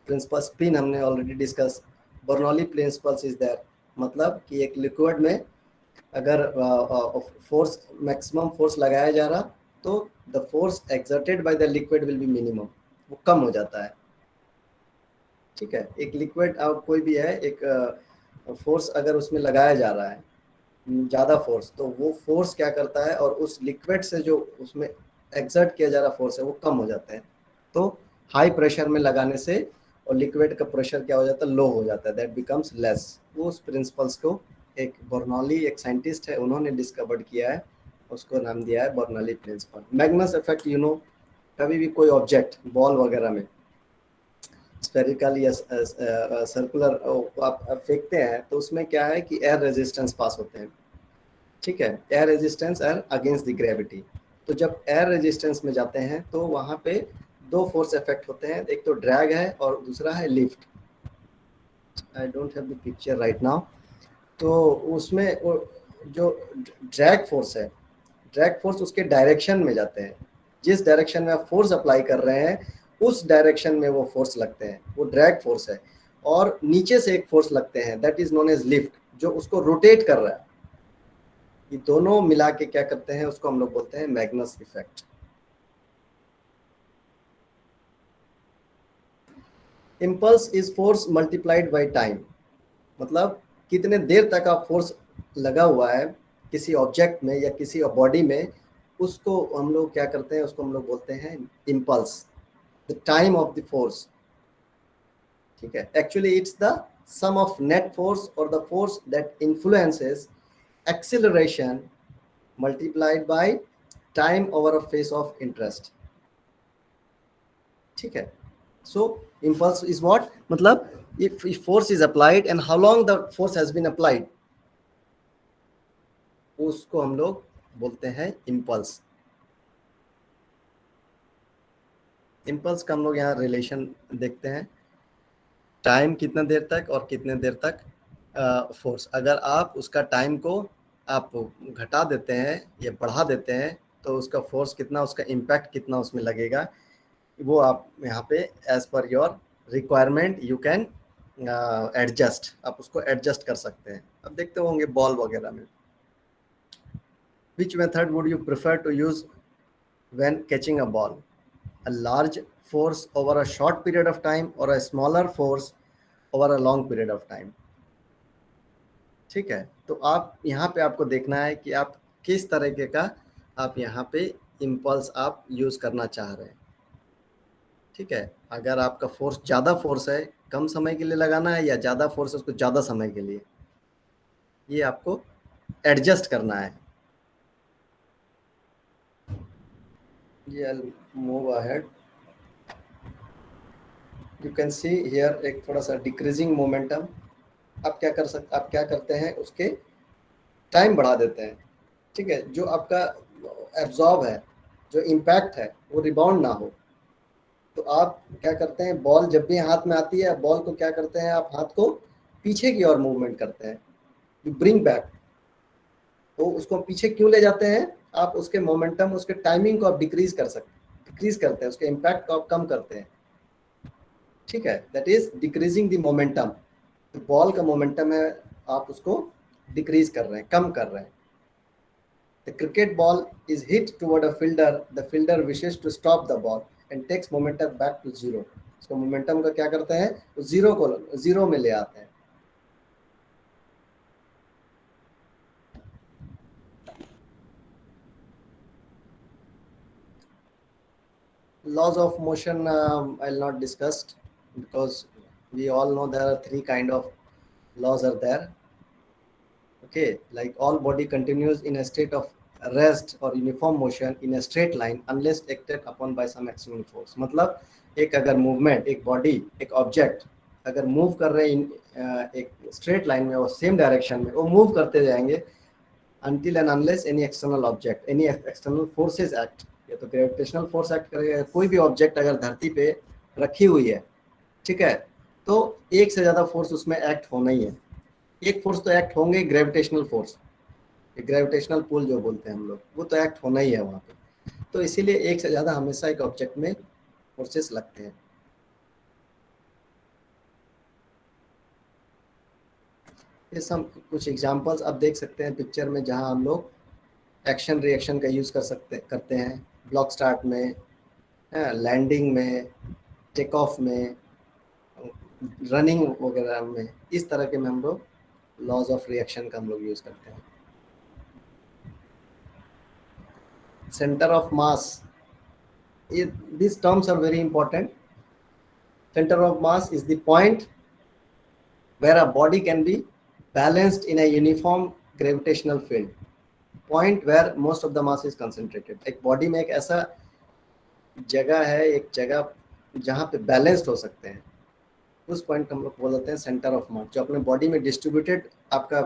प्रिंसिपल स्पिन हमने already discuss, Bernoulli principles is there, मतलब कि एक लिक्विड में अगर फोर्स, मैक्सिमम फोर्स लगाया जा रहा तो the force exerted by the liquid will be minimum, वो कम हो जाता है, ठीक है। एक लिक्विड कोई भी है, एक फोर्स अगर उसमें लगाया जा रहा है ज़्यादा फोर्स, तो वो फोर्स क्या करता है, और उस लिक्विड से जो उसमें एक्सर्ट किया जा रहा फोर्स है वो कम हो जाता है। तो हाई प्रेशर में लगाने से और लिक्विड का प्रेशर क्या हो जाता है, लो हो जाता है, दैट बिकम्स लेस। वो उस प्रिंसिपल्स को एक बर्नौली, एक साइंटिस्ट है, उन्होंने डिस्कवर्ड किया है, उसको नाम दिया है Bernoulli principle. Magnus effect, you know, कभी भी कोई ऑब्जेक्ट बॉल वगैरह में स्फेरिकल या सर्कुलर आप फेंकते हैं तो उसमें क्या है कि एयर रेजिस्टेंस पास होते हैं, ठीक है। Air resistance air against the gravity. तो जब एयर रेजिस्टेंस में जाते हैं तो वहाँ पे 2 फोर्स इफेक्ट होते हैं, एक तो ड्रैग है और दूसरा है lift. I don't have the picture right now. तो उसमें जो ड्रैग फोर्स है, ड्रैग फोर्स उसके डायरेक्शन में जाते हैं, जिस डायरेक्शन में आप फोर्स अप्लाई कर रहे हैं उस डायरेक्शन में वो फोर्स लगते हैं, वो ड्रैग फोर्स है। और नीचे से एक फोर्स लगते हैं, that is known as lift, जो उसको रोटेट कर रहा है। ये दोनों मिला के क्या करते हैं, उसको हम लोग बोलते हैं Magnus effect. Impulse is force multiplied by time, मतलब कितने देर तक आप फोर्स लगा हुआ है किसी ऑब्जेक्ट में या किसी बॉडी में, उसको हम लोग क्या करते हैं, उसको हम लोग बोलते हैं impulse, the time of the force, ठीक है। Actually it's the sum of net force और the force that influences acceleration multiplied by time over a phase of interest, ठीक है। सो impulse is what, मतलब if force is applied and how long the force has been applied, उसको हम लोग बोलते हैं impulse। impulse का हम लोग यहाँ रिलेशन देखते हैं, टाइम कितना देर तक और कितने देर तक फोर्स। अगर आप उसका टाइम को आप घटा देते हैं या बढ़ा देते हैं तो उसका फोर्स कितना, उसका इम्पैक्ट कितना उसमें लगेगा, वो आप यहाँ पे as per your requirement you can adjust, आप उसको एडजस्ट कर सकते हैं। अब देखते होंगे बॉल वगैरह में, which method would you prefer to use when catching a ball, a large force over a short period of time और a smaller force over a long period of time, ठीक है। तो आप यहाँ पे आपको देखना है कि आप किस तरीके का आप यहाँ पे इम्पल्स आप यूज करना चाह रहे हैं, ठीक है। अगर आपका फोर्स ज़्यादा फोर्स है, कम समय के लिए लगाना है, या ज़्यादा फोर्स है उसको ज़्यादा समय के लिए, ये आपको एडजस्ट करना है। ये move ahead, you can see here एक थोड़ा सा डिक्रीजिंग मोमेंटम। आप क्या करते हैं, उसके टाइम बढ़ा देते हैं, ठीक है। जो आपका एब्जॉर्ब है, जो इम्पैक्ट है, वो रिबाउंड ना हो। तो आप क्या करते हैं, बॉल जब भी हाथ में आती है, बॉल को क्या करते हैं, आप हाथ को पीछे की ओर मूवमेंट करते हैं, यू ब्रिंग बैक। तो उसको पीछे क्यों ले जाते हैं? आप उसके मोमेंटम, उसके टाइमिंग को आप डिक्रीज करते हैं, उसके इम्पैक्ट को आप कम करते हैं, ठीक है। That is decreasing the momentum. तो बॉल का मोमेंटम है, आप उसको डिक्रीज कर रहे हैं, कम कर रहे हैं। The cricket ball is hit toward a fielder. The fielder wishes to stop the ball and takes momentum back to zero. इसको मोमेंटम का क्या करते हैं? तो जीरो में ले आते हैं। Laws of motion I'll not discuss because we all know there are 3 kind of laws are there. Okay, like all body continues in a state of rest or uniform motion in a straight line unless acted upon by some external force. मतलब एक अगर movement, एक body, एक object अगर move कर रहे हैं एक स्ट्रेट लाइन में और सेम डायरेक्शन में, वो मूव करते जाएंगे until and unless any external object, any external forces act. या तो ग्रेविटेशनल फोर्स एक्ट करेगा। कोई भी ऑब्जेक्ट अगर धरती पे रखी हुई है, ठीक है, तो एक से ज्यादा फोर्स उसमें एक्ट होना ही है। एक फोर्स तो एक्ट होंगे, ग्रेविटेशनल फोर्स, ग्रेविटेशनल पुल जो बोलते हैं हम लोग, वो तो एक्ट होना ही है वहाँ पे। तो इसीलिए एक से ज़्यादा हमेशा एक ऑब्जेक्ट में फोर्सेस लगते हैं। ये सब कुछ एग्जांपल्स आप देख सकते हैं पिक्चर में, जहाँ हम लोग एक्शन रिएक्शन का यूज़ करते हैं ब्लॉक स्टार्ट में, लैंडिंग में, टेक ऑफ में, रनिंग वगैरह में। इस तरह के में हम लोग लॉज ऑफ रिएक्शन का हम लोग यूज़ करते हैं। Centre of mass, these terms are very important. Center of mass is the point where a body can be balanced in a uniform gravitational field. Point where most of the mass is concentrated. एक body में एक ऐसा जगह है, एक जगह जहाँ पे बैलेंस्ड हो सकते हैं, उस पॉइंट हम लोग बोलते हैं सेंटर ऑफ मास। जो अपने बॉडी में डिस्ट्रीब्यूटेड आपका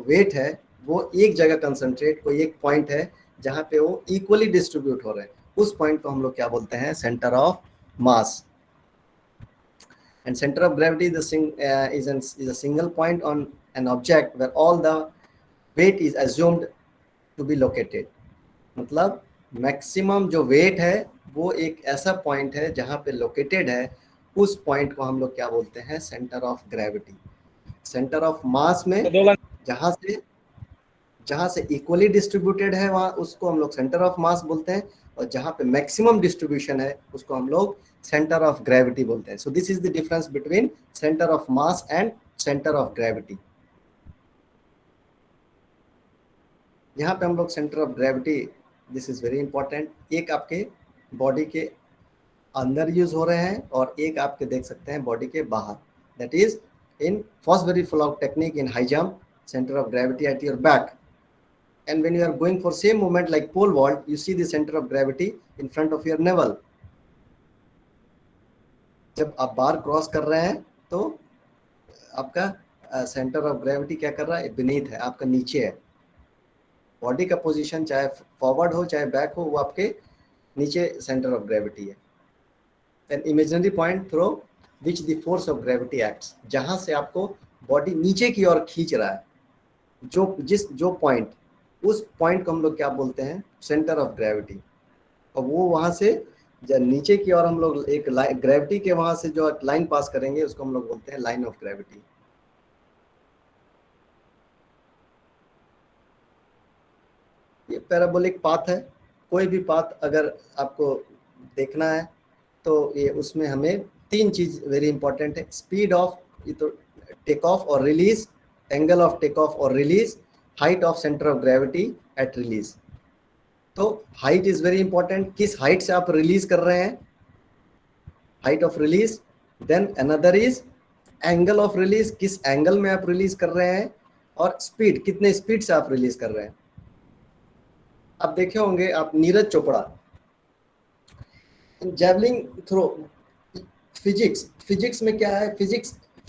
वेट है, वो एक जगह कंसंट्रेट, कोई एक पॉइंट है जहाँ पे वो इक्वली डिस्ट्रीब्यूट हो रहे हैं, उस पॉइंट को हम लोग क्या बोलते हैं? Centre of mass. And centre of gravity is a single point on an object where all the weight is assumed to be located. मतलब मैक्सिमम जो वेट है वो एक ऐसा पॉइंट है जहाँ पे लोकेटेड है, उस पॉइंट को हम लोग क्या बोलते हैं? Centre of gravity. Centre of mass में जहाँ से इक्वली डिस्ट्रीब्यूटेड है, वहाँ उसको हम लोग सेंटर ऑफ मास बोलते हैं, और जहाँ पे मैक्सिमम डिस्ट्रीब्यूशन है उसको हम लोग सेंटर ऑफ ग्रेविटी बोलते हैं। सो this is the difference between centre of mass and centre of gravity. यहाँ पे हम लोग centre of gravity, this is very important, एक आपके बॉडी के अंदर यूज हो रहे हैं और एक आपके देख सकते हैं बॉडी के बाहर। That is in Fosbury flop technique in high jump, center of gravity at your back, and when you are going for same movement like pole vault, you see the center of gravity in front of your navel. जब आप बार cross कर रहे हैं तो आपका centre of gravity क्या कर रहा है? beneath है, आपका नीचे है। बॉडी का पोजीशन चाहे फॉरवर्ड हो चाहे बैक हो, वो आपके नीचे सेंटर ऑफ ग्रेविटी है। An imaginary point through which the force of gravity acts, जहां से आपको बॉडी नीचे की ओर खींच रहा है, जो पॉइंट, उस पॉइंट को हम लोग क्या बोलते हैं? Centre of gravity. और वो वहां से जब नीचे की ओर हम लोग एक ग्रेविटी के वहां से जो लाइन पास करेंगे उसको हम लोग बोलते हैं लाइन ऑफ ग्रेविटी। ये पैराबोलिक पाथ है। कोई भी पाथ अगर आपको देखना है तो ये उसमें हमें 3 चीज वेरी इंपॉर्टेंट है। स्पीड ऑफ टेक ऑफ और release, angle of take off और release, height of centre of gravity at release. तो हाइट इज वेरी इंपॉर्टेंट, किस हाइट से आप रिलीज कर रहे हैं, height of release. Then another is angle of release, किस एंगल में आप रिलीज कर रहे हैं, और स्पीड, कितने स्पीड से आप रिलीज कर रहे हैं। आप देखे होंगे आप Neeraj Chopra javelin throw, physics में क्या है?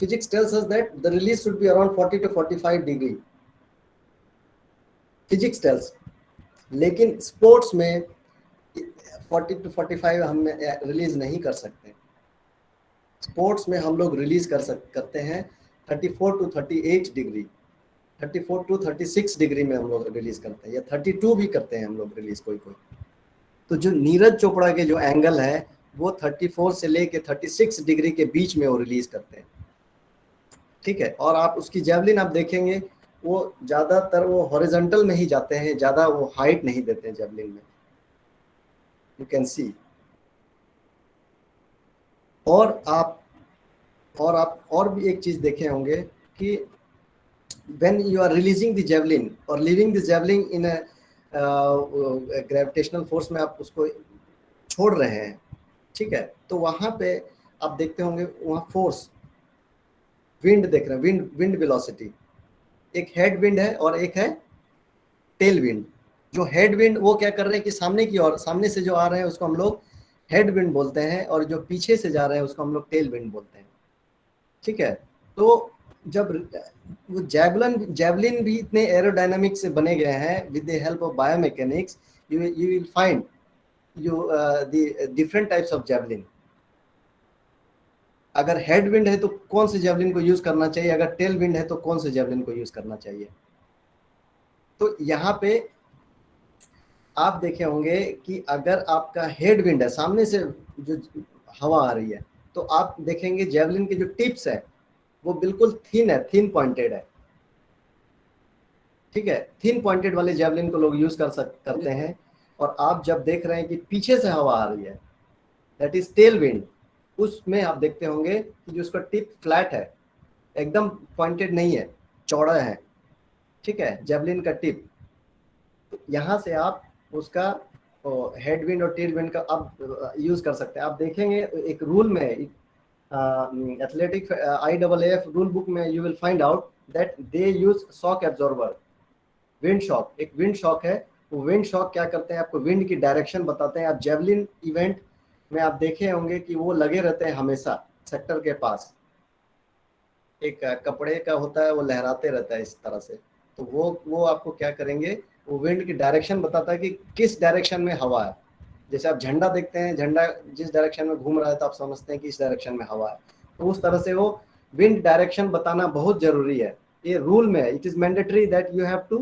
Physics tells us that the release should be around 40 to 45 degree. Physics tells. लेकिन स्पोर्ट्स में 40 to 45 हम रिलीज नहीं कर सकते। स्पोर्ट्स में हम लोग रिलीज करते हैं 34 to 38 डिग्री, 34 to 36 डिग्री में हम लोग रिलीज करते हैं, या 32 भी करते हैं हम लोग रिलीज कोई कोई। तो जो नीरज चोपड़ा के जो एंगल है वो 34 से लेके 36 डिग्री के बीच में वो रिलीज करते हैं, ठीक है। और आप उसकी जेवलिन आप देखेंगे वो ज्यादातर वो हॉरिजॉन्टल में ही जाते हैं, ज्यादा वो हाइट नहीं देते हैं जेवलिन में, यू कैन सी। और आप और भी एक चीज देखे होंगे कि when you are releasing the javelin or leaving the javelin in a gravitational force में आप उसको छोड़ रहे हैं, ठीक है, तो वहां पे आप देखते होंगे वहां फोर्स, विंड देख रहे हैं, विंड वेलोसिटी, एक हेड विंड है और एक है टेल विंड। जो हेड विंड वो क्या कर रहे हैं कि सामने की ओर, सामने से जो आ रहे हैं उसको हम लोग हेड विंड बोलते हैं, और जो पीछे से जा रहे हैं उसको हम लोग टेल विंड बोलते हैं, ठीक है। तो जब वो जेवलिन भी इतने एरोडायनामिक से बने गए हैं with the help of biomechanics, you will find the different types of javelin. अगर हेड विंड है तो कौन से जेवलिन को यूज करना चाहिए, अगर टेल विंड है तो कौन से जेवलिन को यूज करना चाहिए। तो यहाँ पे आप देखे होंगे कि अगर आपका हेड विंड है, सामने से जो हवा आ रही है, तो आप देखेंगे जेवलिन के जो टिप्स है वो बिल्कुल थिन है, थिन पॉइंटेड है, ठीक है। थिन पॉइंटेड वाले जेवलिन को लोग यूज करते हैं। और आप जब देख रहे हैं कि पीछे से हवा आ रही है, दैट इज टेल विंड, उसमें आप देखते होंगे कि जो उसका टिप फ्लैट है, एकदम पॉइंटेड नहीं है, चौड़ा है, ठीक है, जेवलिन का टिप। तो यहाँ से आप उसका हेड विंड और टेल विंड का आप यूज कर सकते हैं। आप देखेंगे एक रूल में, एथलेटिक IAAF रूल बुक में you will find out that they use shock absorber, wind shock. एक विंड शॉक है, वो विंड शॉक क्या करते हैं, आपको विंड की डायरेक्शन बताते हैं। आप जेवलिन इवेंट में आप देखे होंगे कि वो लगे रहते हैं हमेशा सेक्टर के पास, एक कपड़े का होता है, वो लहराते रहता है इस तरह से। तो वो आपको क्या करेंगे, वो विंड की डायरेक्शन बताता है कि किस डायरेक्शन में हवा है। जैसे आप झंडा देखते हैं, झंडा जिस डायरेक्शन में घूम रहा है तो आप समझते हैं कि इस डायरेक्शन में हवा है। तो उस तरह से वो विंड डायरेक्शन बताना बहुत जरूरी है। ये रूल में it is mandatory that you have to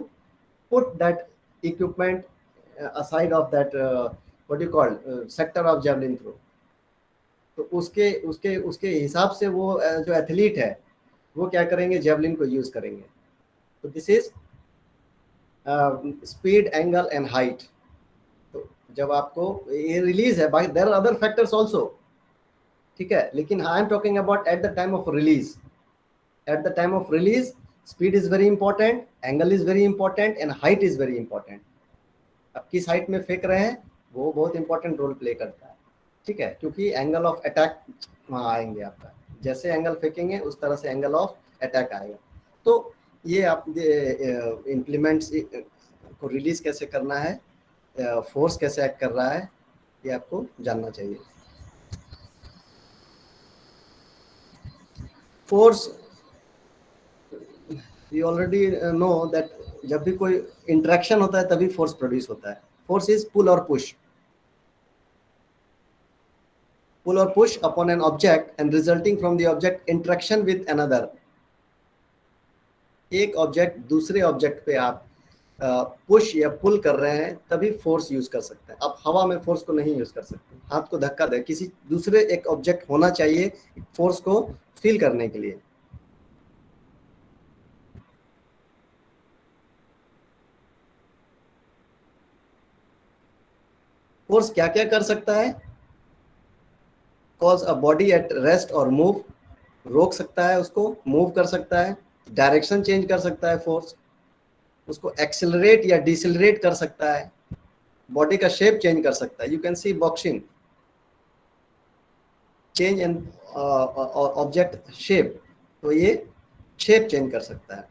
put that equipment aside of that what you call sector of javelin throw। तो उसके हिसाब से वो जो एथलीट है वो क्या करेंगे, जेवलिन को यूज करेंगे। तो this is speed, angle and height. तो जब आपको ये रिलीज है, by there are other factors also, ठीक है, लेकिन I am talking about at the time of release. At the time of release speed is very important, angle is very important and height is very important. आप किस height में फेंक रहे हैं वो बहुत इंपॉर्टेंट रोल प्ले करता है, ठीक है, क्योंकि एंगल ऑफ अटैक वहाँ आएंगे आपका, जैसे एंगल फेंकेंगे उस तरह से एंगल ऑफ अटैक आएगा। तो ये आप इम्प्लीमेंट्स को रिलीज कैसे करना है, फोर्स कैसे एक्ट कर रहा है, ये आपको जानना चाहिए। Force we already know that जब भी कोई इंटरेक्शन होता है तभी फोर्स प्रोड्यूस होता है। फोर्स इज पुल और push, pull or push upon an object and resulting from the object interaction with another। एक ऑब्जेक्ट दूसरे ऑब्जेक्ट पे आप पुश या पुल कर रहे हैं तभी फोर्स यूज कर सकते हैं। आप हवा में फोर्स को नहीं यूज कर सकते, हाथ को धक्का दे, किसी दूसरे एक ऑब्जेक्ट होना चाहिए फोर्स को फील करने के लिए। फोर्स क्या क्या कर सकता है, cause a body at rest or move, रोक सकता है उसको, मूव कर सकता है, डायरेक्शन चेंज कर सकता है फोर्स, उसको एक्सेलरेट या डिसेलरेट कर सकता है, बॉडी का शेप चेंज कर सकता है। You can C boxing, change an object shape, तो ये शेप चेंज कर सकता है।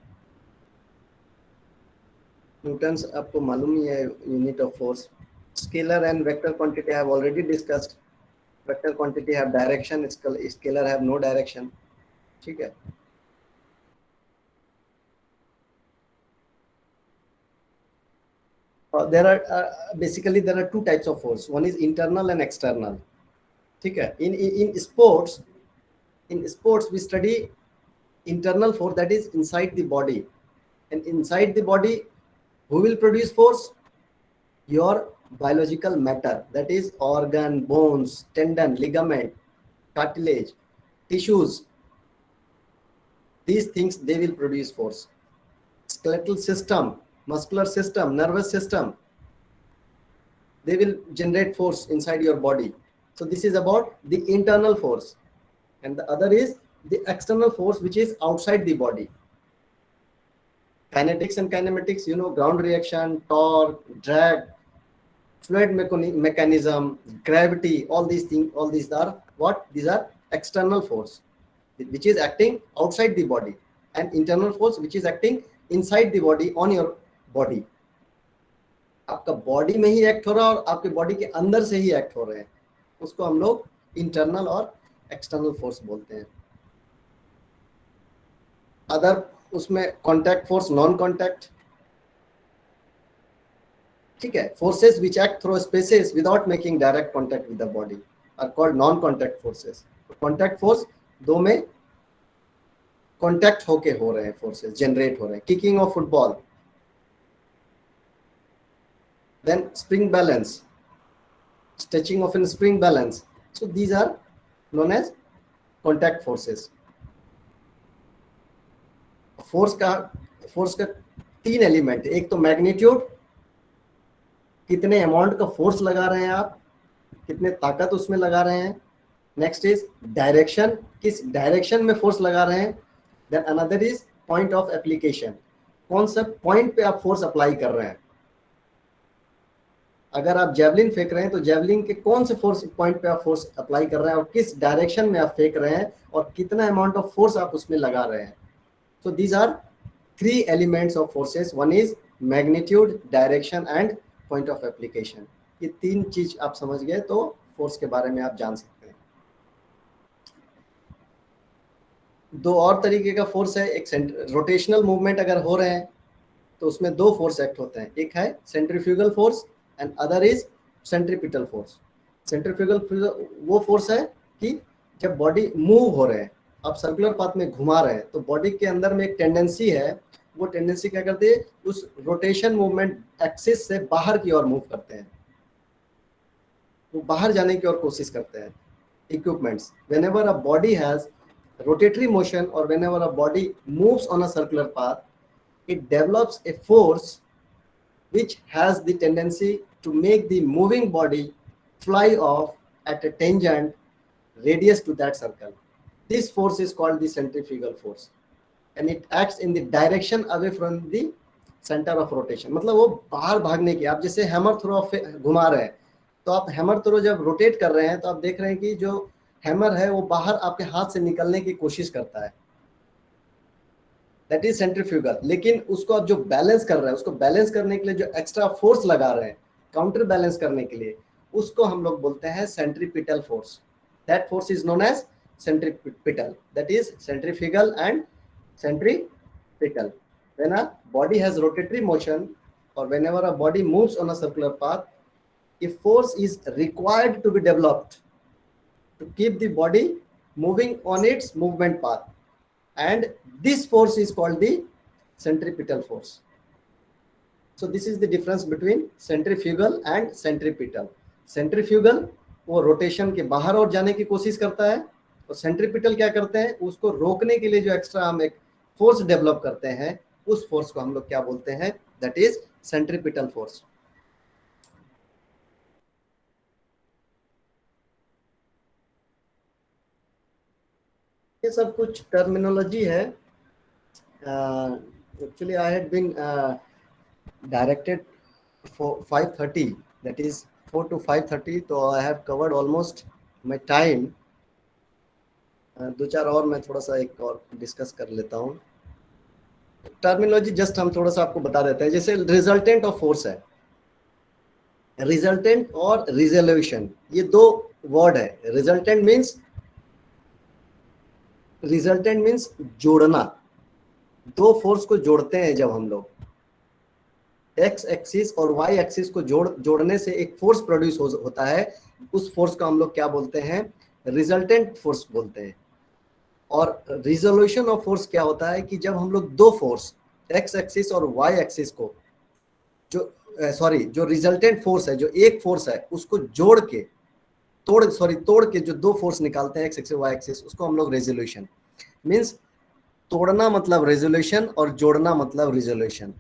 न्यूटन्स आपको मालूम ही है, unit of force. Scalar and vector quantity I have already discussed. Vector quantity have direction, scalar have no direction, ठीक है। There are basically there are two types of force. One is internal and external, ठीक है। In sports we study internal force, that is inside the body. And inside the body, who will produce force? Your biological matter, that is organ, bones, tendon, ligament, cartilage, tissues. These things, they will produce force. Skeletal system, muscular system, nervous system, they will generate force inside your body. So this is about the internal force. And the other is the external force, which is outside the body. Kinetics and kinematics, you know, ground reaction, torque, drag, fluid mechanism, gravity, all these things, all these are what? These are external force, which is acting outside the body, and internal force, which is acting inside the body, on your body. आपका body में ही act हो रहा है और आपके body के अंदर से ही एक्ट हो रहे हैं, उसको हम लोग इंटरनल और एक्सटर्नल फोर्स बोलते हैं. अदर उसमें कॉन्टैक्ट फोर्स, नॉन कॉन्टैक्ट, ठीक है. Forces which act through spaces without making direct contact with the body are called non contact forces. Contact force, दो में कॉन्टैक्ट होके हो रहे हैं, फोर्सेस जनरेट हो रहे हैं. Kicking off football, then spring balance, stretching of in spring balance. So these are known as contact forces. Force का तीन एलिमेंट है. एक तो मैग्नीट्यूड, कितने अमाउंट का फोर्स लगा रहे हैं आप, कितने ताकत उसमें लगा रहे हैं. नेक्स्ट इज डायरेक्शन, किस डायरेक्शन में फोर्स लगा रहे हैं. Then another is point of application, कौन सा पॉइंट पे आप फोर्स अप्लाई कर रहे हैं. अगर आप जेवलिन फेंक रहे हैं तो जेवलिन के कौन से फोर्स पॉइंट पे आप फोर्स अप्लाई कर रहे हैं और किस डायरेक्शन में आप फेंक रहे हैं और कितना अमाउंट ऑफ फोर्स आप उसमें लगा रहे हैं. So these are three elements of forces. One is magnitude, direction and point of application. ये तीन चीज आप समझ गए तो फोर्स के बारे में आप जान सकते हैं. दो और तरीके का फोर्स है. एक रोटेशनल मूवमेंट अगर हो रहे हैं तो उसमें दो फोर्स एक्ट होते हैं. एक है centrifugal force and other is centripetal force. Centrifugal वो फोर्स है कि जब बॉडी मूव हो रहे हैं, आप सर्कुलर पाथ में घुमा रहे हैं, तो बॉडी के अंदर में एक टेंडेंसी है, वो टेंडेंसी क्या करती है, उस रोटेशन मूवमेंट एक्सिस से बाहर की ओर मूव करते हैं, वो बाहर जाने की ओर कोशिश करते हैं. Equipments, whenever a body has rotatory motion और whenever a body moves on a circular path, it develops a force which has the tendency to make the moving body fly off at a tangent radius to that circle. This force is called the centrifugal force and it acts in the direction away from the center of rotation. मतलब वो बाहर भागने की, आप जैसे hammer throw घुमा रहे हैं तो आप हैमर थ्रो जब रोटेट कर रहे हैं तो आप देख रहे हैं कि जो हैमर है वो बाहर आपके हाथ से निकलने की कोशिश करता है. That is centrifugal. लेकिन उसको आप जो बैलेंस कर रहे हैं, उसको बैलेंस करने के लिए जो एक्स्ट्रा फोर्स लगा रहे हैं, काउंटर बैलेंस करने के लिए, उसको हम लोग बोलते हैं centripetal force. That force is known as centripetal. That is centrifugal and centripetal. When a body has rotatory motion or whenever a body moves on a circular path, a force is required to be developed to keep the body moving on its movement path. And this force is called the centripetal force. So this is the difference between centrifugal and centripetal. Centrifugal वो rotation के बाहर और जाने की कोशिश करता है और सेंट्रीपिटल क्या करते हैं, उसको रोकने के लिए जो एक्स्ट्रा हम एक फोर्स डेवलप करते हैं, उस फोर्स को हम लोग क्या बोलते हैं, दैट इज सेंट्रीपिटल फोर्स. ये सब कुछ टर्मिनोलॉजी है. Actually I had been directed for 5:30, that is 4 to 5:30, तो I have covered almost my time. दो चार और मैं थोड़ा सा एक और डिस्कस कर लेता हूँ. टर्मिनोलॉजी जस्ट हम थोड़ा सा आपको बता देते हैं. जैसे रिजल्टेंट ऑफ फोर्स है, रिजल्टेंट और रिजोल्यूशन, ये दो वर्ड है. रिजल्टेंट मीन्स जोड़ना. दो फोर्स को जोड़ते हैं जब हम लोग, एक्स एक्सिस और वाई एक्सिस को जोड़ने से एक फोर्स प्रोड्यूस होता है. उस फोर्स को हम लोग क्या बोलते हैं, रिजल्टेंट फोर्स बोलते हैं. और रिजोल्यूशन ऑफ फोर्स क्या होता है कि जब हम लोग दो फोर्स एक्स एक्सिस और वाई एक्सिस को जो रिजल्टेंट फोर्स है, जो एक फोर्स है उसको जोड़ के तोड़ के जो दो फोर्स निकालते हैं एक्स एक्सिस वाई एक्सिस, उसको हम लोग रेजोल्यूशन मींस तोड़ना मतलब रेजोल्यूशन और जोड़ना मतलब रिजोल्यूशन।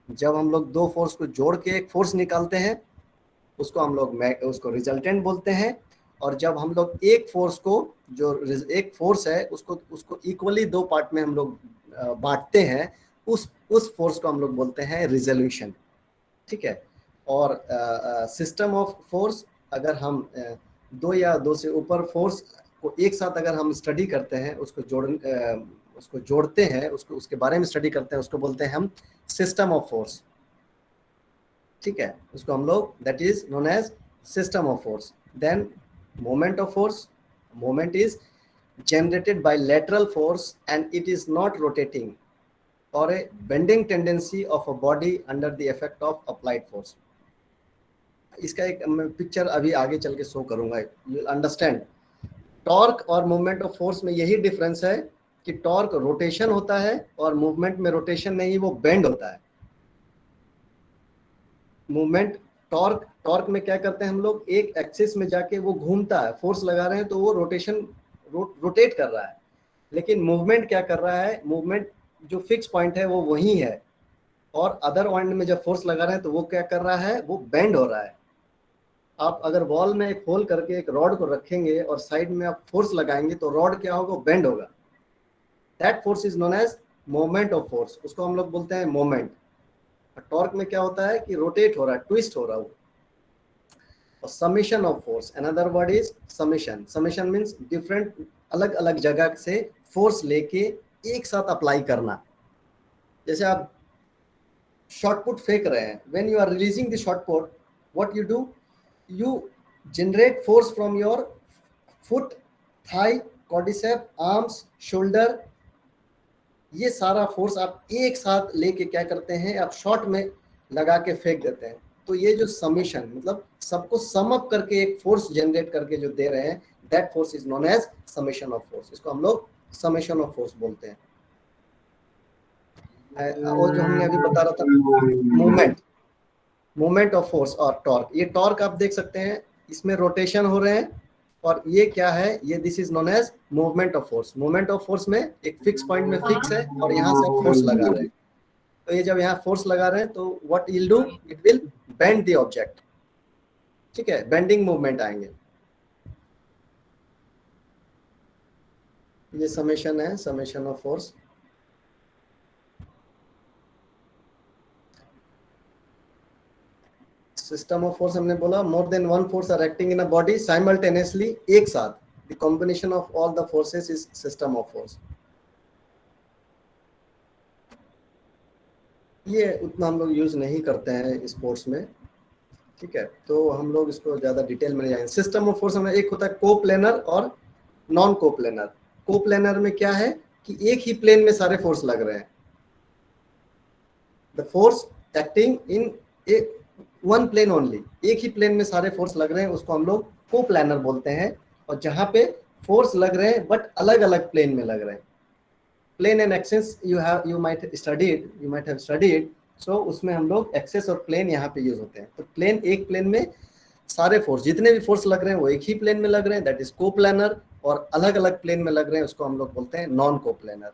जब हम लोग दो फोर्स को जोड़ के एक फोर्स निकालते हैं उसको हम लोग उसको रिजल्टेंट बोलते हैं, और जब हम लोग एक फोर्स को जो एक फोर्स है उसको इक्वली दो पार्ट में हम लोग बांटते हैं, उस फोर्स को हम लोग बोलते हैं रिजोल्यूशन। ठीक है। और सिस्टम ऑफ फोर्स, अगर हम दो या दो से ऊपर फोर्स को एक साथ अगर हम स्टडी करते हैं, उसको जोड़ते हैं, उसके बारे में स्टडी करते हैं, उसको बोलते हैं हम सिस्टम ऑफ फोर्स। ठीक है, उसको हम लोग that is known as system of force. Then moment of force, moment is generated by lateral force and it is not rotating or a bending tendency of a body under the effect of applied force। इसका एक मैं picture अभी आगे चल के show करूंगा, you understand. Torque और movement of force में यही डिफरेंस है कि टॉर्क रोटेशन होता है और मूवमेंट में रोटेशन नहीं, वो बेंड होता है। मूवमेंट टॉर्क में क्या करते हैं हम लोग, एक एक्सिस में जाके वो घूमता है, फोर्स लगा रहे हैं तो वो रोटेट कर रहा है। लेकिन मूवमेंट क्या कर रहा है, मूवमेंट जो फिक्स पॉइंट है वो वही है, और अदर पॉइंट में जब फोर्स लगा रहे हैं तो वो क्या कर रहा है, वो बेंड हो रहा है। आप अगर वॉल में एक होल करके एक रॉड को रखेंगे और साइड में आप फोर्स लगाएंगे तो रॉड क्या होगा, बेंड होगा। That force is known as moment of force, उसको हम लोग बोलते हैं मोमेंट। टॉर्क में क्या होता है कि रोटेट हो रहा है, ट्विस्ट हो रहा है। Summation of force, another word is summation. Summation means different अलग अलग जगह से फोर्स लेके एक साथ अप्लाई करना। जैसे आप शॉर्ट पुट फेंक रहे हैं, when you are releasing the shot put, what you do, you generate force from your foot, thigh, quadricep, arms, shoulder, ये सारा फोर्स आप एक साथ लेके क्या करते हैं, आप शॉर्ट में लगा के फेंक देते हैं। तो ये जो समेशन मतलब सबको सम अप करके एक फोर्स जनरेट करके जो दे रहे हैं, that force is known as summation of force. इसको हम लोग समेशन ऑफ फोर्स बोलते हैं। और जो हमने अभी बता रहा था मूवमेंट ऑफ फोर्स और टॉर्क, ये टॉर्क आप देख सकते हैं, इसमें रोटेशन हो रहे हैं, और ये क्या है, ये this is known as movement of force. Movement of force में एक फिक्स पॉइंट में फिक्स है और यहाँ से फोर्स लगा रहे हैं। तो ये जब यहाँ फोर्स लगा रहे हैं तो what will do, it will bend the object. ठीक है, बेंडिंग मूवमेंट आएंगे। ये समेशन है, summation of force. System of force हमने बोला, more than one force are acting in a body simultaneously, एक साथ। The combination of all the forces is system of force. ये उतना हम लोग यूज नहीं करते हैं स्पोर्ट्स में। ठीक है, तो हम लोग इसको ज्यादा डिटेल में नहीं जाएंगे। सिस्टम ऑफ फोर्स में एक होता है कोप्लेनर और नॉन कोप्लेनर। कोप्लेनर में क्या है कि एक ही प्लेन में सारे फोर्स लग रहे हैं, the force acting in a one plane only, एक ही प्लेन में सारे फोर्स लग रहे हैं, उसको हम लोग कोप्लेनर बोलते हैं। और जहां पे फोर्स लग रहे हैं बट अलग अलग प्लेन में लग रहे हैं, plane and axis you might have studied, so उसमें हम लोग एक्सेस और प्लेन यहाँ पे यूज होते हैं। तो प्लेन, एक प्लेन में सारे फोर्स, जितने भी फोर्स लग रहे हैं वो एक ही प्लेन में लग रहे हैं, दैट इज कोप्लेनर। और अलग अलग प्लेन में लग रहे हैं, उसको हम लोग बोलते हैं non coplanar.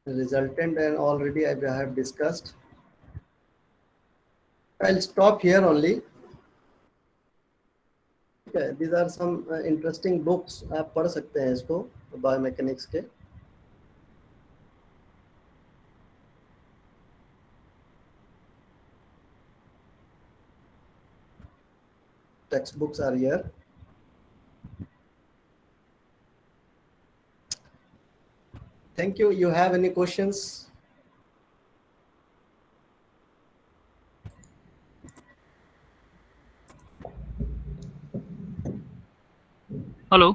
Resultant and already I have discussed. I'll stop here only. Okay, these are some interesting books, आप पढ़ सकते हैं इसको बायोमैकेनिक्स के। Textbooks are here. Thank you. You have any questions? Hello.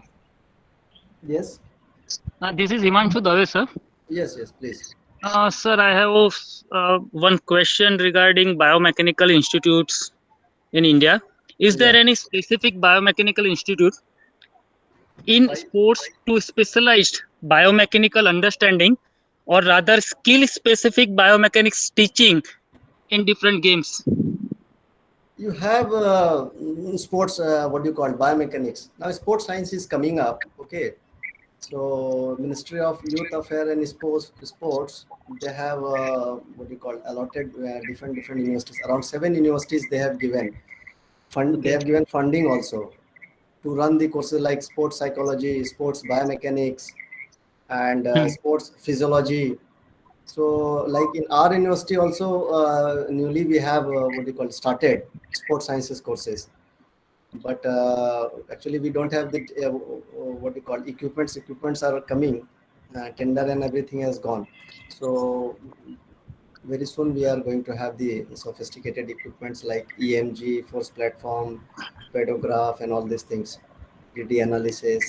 Yes. This is Himanshu Dave, sir. Yes, please. Sir, I have one question regarding biomechanical institutes in India. Is there Yeah. any specific biomechanical institute in sports to specialized biomechanical understanding, or rather skill specific biomechanics teaching in different games? You have sports, what do you call, biomechanics. Now sports science is coming up. Okay, so Ministry of Youth Affairs and Sports, they have what do you call, allotted different universities. Around 7 universities they have given fund. They have given funding also to run the courses like sports psychology, sports biomechanics, and sports physiology. So, like in our university also, newly we have what do you call, started sports sciences courses. But actually, we don't have the what do you call, equipments. Equipments are coming, tender and everything has gone. So very soon we are going to have the sophisticated equipments like EMG, force platform, pedograph, and all these things, 3D analysis,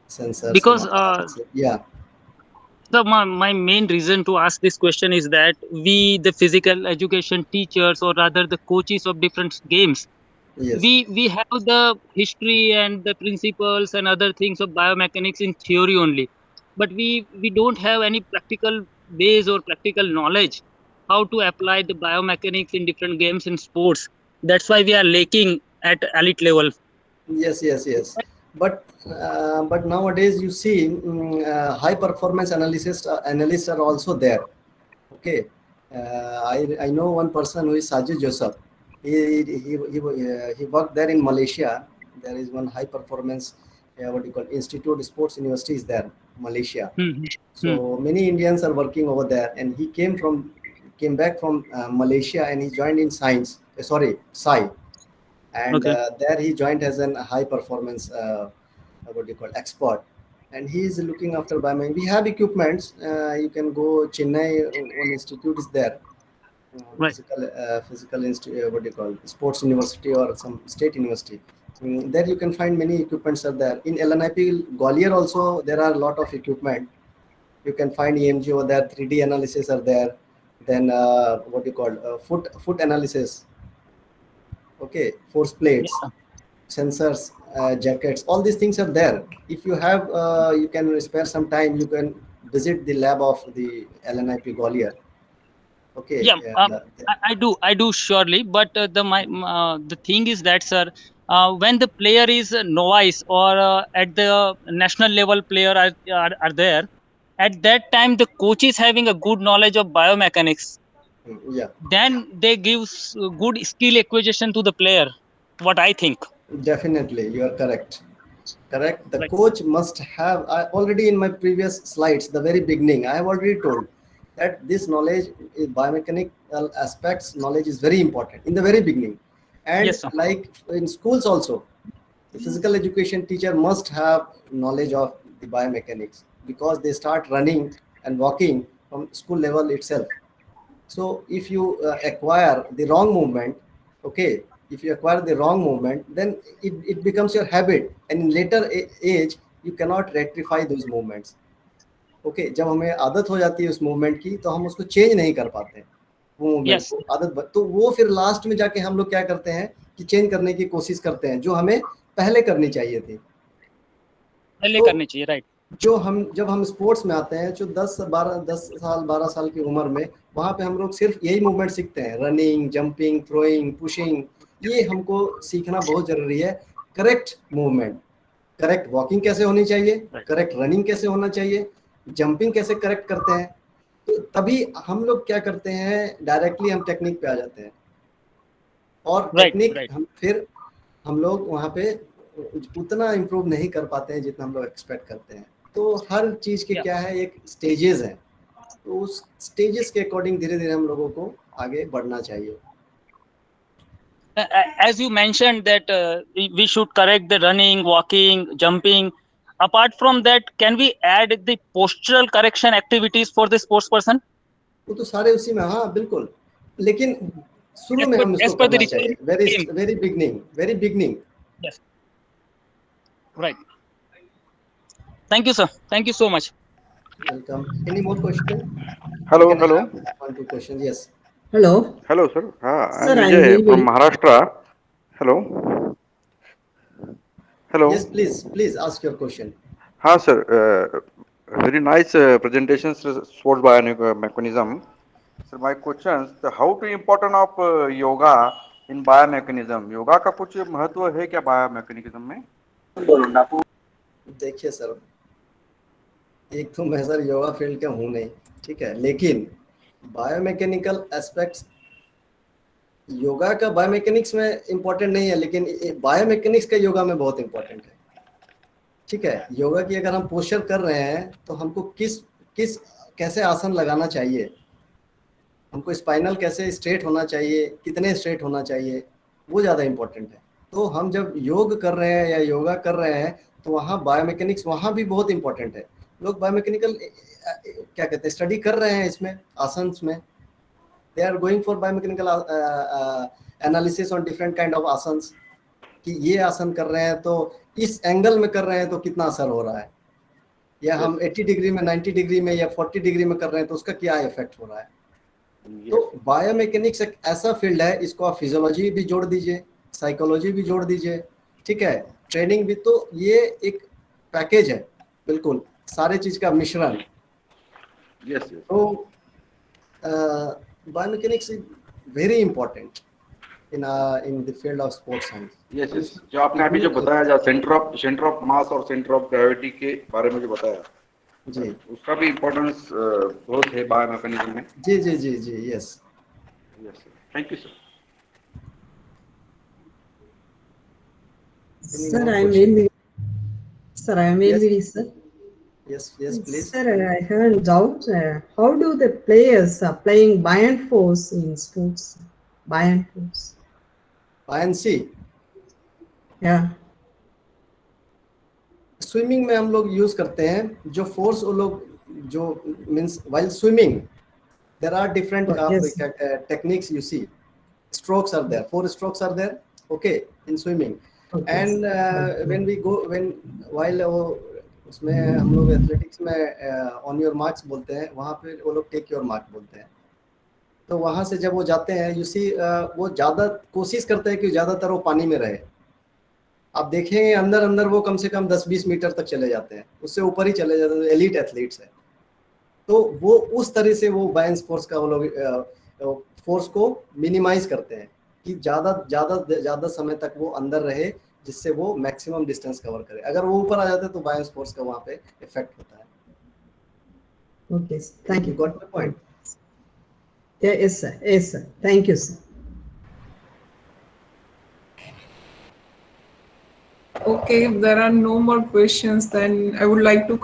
sensors, Because yeah. So my main reason to ask this question is that we, the physical education teachers, or rather the coaches of different games, Yes. we have the history and the principles and other things of biomechanics in theory only, but we don't have any practical base or practical knowledge how to apply the biomechanics in different games and sports. That's why we are lacking at elite level. Yes. But nowadays you see high performance analysts are also there. Okay, I know one person who is Sajid Joseph. He worked there in Malaysia. There is one high performance what do you call, institute, sports university is there, Malaysia. So many Indians are working over there, and he came back from Malaysia, and he joined in Sai, and there he joined as a high performance what do you call, expert, and he is looking after biomechanics. We have equipments. You can go Chennai, one institute is there. Right. Physical institute, what do you call, sports university or some state university. There you can find many equipments are there. In LNIP Gwalior also there are a lot of equipment. You can find EMG over there, 3D analysis are there. Then what do you call, foot analysis. Okay, force plates, sensors, jackets, all these things are there. If you have, you can spare some time, you can visit the lab of the LNIP Gwalior. Okay. I do surely, but the thing is that, sir, when the player is a novice or at the national level player are there, at that time the coach is having a good knowledge of biomechanics. Yeah. Then they give good skill acquisition to the player. What I think. Definitely, you are correct. Correct. The coach must have. Already in my previous slides, the very beginning, I have already told that this knowledge, biomechanical aspects knowledge is very important in the very beginning. And yes, like in schools also, the physical education teacher must have knowledge of the biomechanics, because they start running and walking from school level itself. So if you acquire the wrong movement, okay, if you acquire the wrong movement, then it becomes your habit, and in later age you cannot rectify those movements. Okay जब हमें आदत हो जाती है उस movement की, तो हम उसको चेंज नहीं कर पाते हैं वो मूवमेंट को, आदत, तो वो फिर लास्ट में जाके हम लोग क्या करते हैं कि चेंज करने की कोशिश करते हैं, जो हमें पहले करनी चाहिए थी, पहले करनी चाहिए, राइट। जो हम जब हम स्पोर्ट्स में आते हैं, जो 10 साल 12 साल की उम्र में, वहाँ पे हम लोग सिर्फ यही मूवमेंट सीखते हैं, रनिंग, जंपिंग, थ्रोइंग, पुशिंग, ये हमको सीखना बहुत जरूरी है। करेक्ट मूवमेंट, करेक्ट वॉकिंग कैसे होनी चाहिए, करेक्ट रनिंग कैसे होना चाहिए, जंपिंग कैसे करेक्ट करते हैं, तो तभी हम लोग क्या करते हैं, डायरेक्टली हम टेक्निक पे आ जाते हैं, और टेक्निक हम लोग वहाँ पे उतना इम्प्रूव नहीं कर पाते हैं जितना हम लोग एक्सपेक्ट करते हैं। तो हर चीज के क्या है, एक स्टेजेस है, तो उस स्टेजेस के अकॉर्डिंग धीरे धीरे हम लोगों को आगे बढ़ना चाहिए। As you mentioned that we should correct the running, walking, jumping. Apart from that, can we add the postural correction activities for the sports person? वो तो सारे उसी में, हाँ बिल्कुल, लेकिन शुरू में हम इसको करना चाहिए, very beginning. Yes. Right. Thank you, sir. Thank you so much. Welcome. Any more question? Hello. 1-2 questions. Yes. Hello. Hello, sir. I'm Sir, Vijay from Maharashtra. Hello hello Yes, please ask your question. हाँ sir, very nice presentation, sports biomechanism. Sir, my question is how to important of yoga in biomechanism. Yoga का कुछ महत्व है क्या बायोमेकेनिज्म में? देखिए sir, एक तो मैं सर योगा फील्ड का हूँ नहीं, ठीक है, लेकिन बायोमैकेनिकल एस्पेक्ट्स योगा का बायोमैकेनिक्स में इम्पोर्टेंट नहीं है, लेकिन बायोमैकेनिक्स का योगा में बहुत इम्पोर्टेंट है। ठीक है, योगा की अगर हम पोस्चर कर रहे हैं तो हमको किस किस कैसे आसन लगाना चाहिए, हमको स्पाइनल कैसे स्ट्रेट होना चाहिए, कितने स्ट्रेट होना चाहिए, वो ज़्यादा इम्पोर्टेंट है। तो हम जब योग कर रहे हैं या योगा कर रहे हैं तो वहाँ बायोमैकेनिक्स वहाँ भी बहुत इम्पोर्टेंट है। लोग बायोमैकेनिकल क्या कहते हैं स्टडी कर रहे हैं इसमें आसन्स में, they are going for biomechanical analysis on different kind of asanas, कि ये आसन कर रहे हैं तो इस एंगल में कर रहे हैं तो कितना असर हो रहा है, या हम 80 डिग्री में 90 डिग्री में या 40 डिग्री में कर रहे हैं तो उसका क्या इफेक्ट हो रहा है। तो बायोमैकेनिक्स एक ऐसा फील्ड है, इसको आप फिजियोलॉजी भी जोड़ दीजिए, साइकोलॉजी भी जोड़ दीजिए, ठीक है, ट्रेनिंग भी, तो ये एक पैकेज है, बिल्कुल सारे चीज का मिश्रण। तो biomechanics is very important in the field of sports science. Yes, जो आपने अभी जो बताया, सेंटर ऑफ मास और सेंटर ऑफ ग्रेविटी के बारे में जो बताया जी, उसका भी इम्पोर्टेंस बहुत है बायोमेकेनिज्म में। जी जी जी जी, yes yes, thank you sir. Sir, I am very, sir. Yes, please. Sir, I have a doubt. How do the players playing buoyant force in sports? Buoyant force. buoyancy, Yeah. Swimming में हम लोग use करते हैं जो force, वो लोग जो means while swimming there are different techniques, you see strokes are there, 4 strokes are there, okay, in swimming. And when while उसमें हम लोग एथलेटिक्स में ऑन योर मार्क्स बोलते हैं, वहाँ पे वो लोग टेक योर मार्क बोलते हैं। तो वहाँ से जब वो जाते हैं, यू सी वो ज़्यादा कोशिश करते हैं कि ज़्यादातर वो पानी में रहे। आप देखेंगे अंदर अंदर वो कम से कम 10-20 मीटर तक चले जाते हैं, उससे ऊपर ही चले जाते हैं, एलीट एथलीट्स है। तो वो उस तरह से वो बायंस फोर्स का वो लोग फोर्स को मिनिमाइज करते हैं कि ज़्यादा समय तक वो अंदर रहे, जिससे वो मैक्सिमम डिस्टेंस कवर करे। अगर वो ऊपर आ जाते हैं तो बायंस फोर्स का वहाँ पे इफेक्ट होता है। Okay, thank you. Got my point? Yeah, yes, sir. Yes, sir. Thank you, sir. Okay, if there are no more questions, then I would like to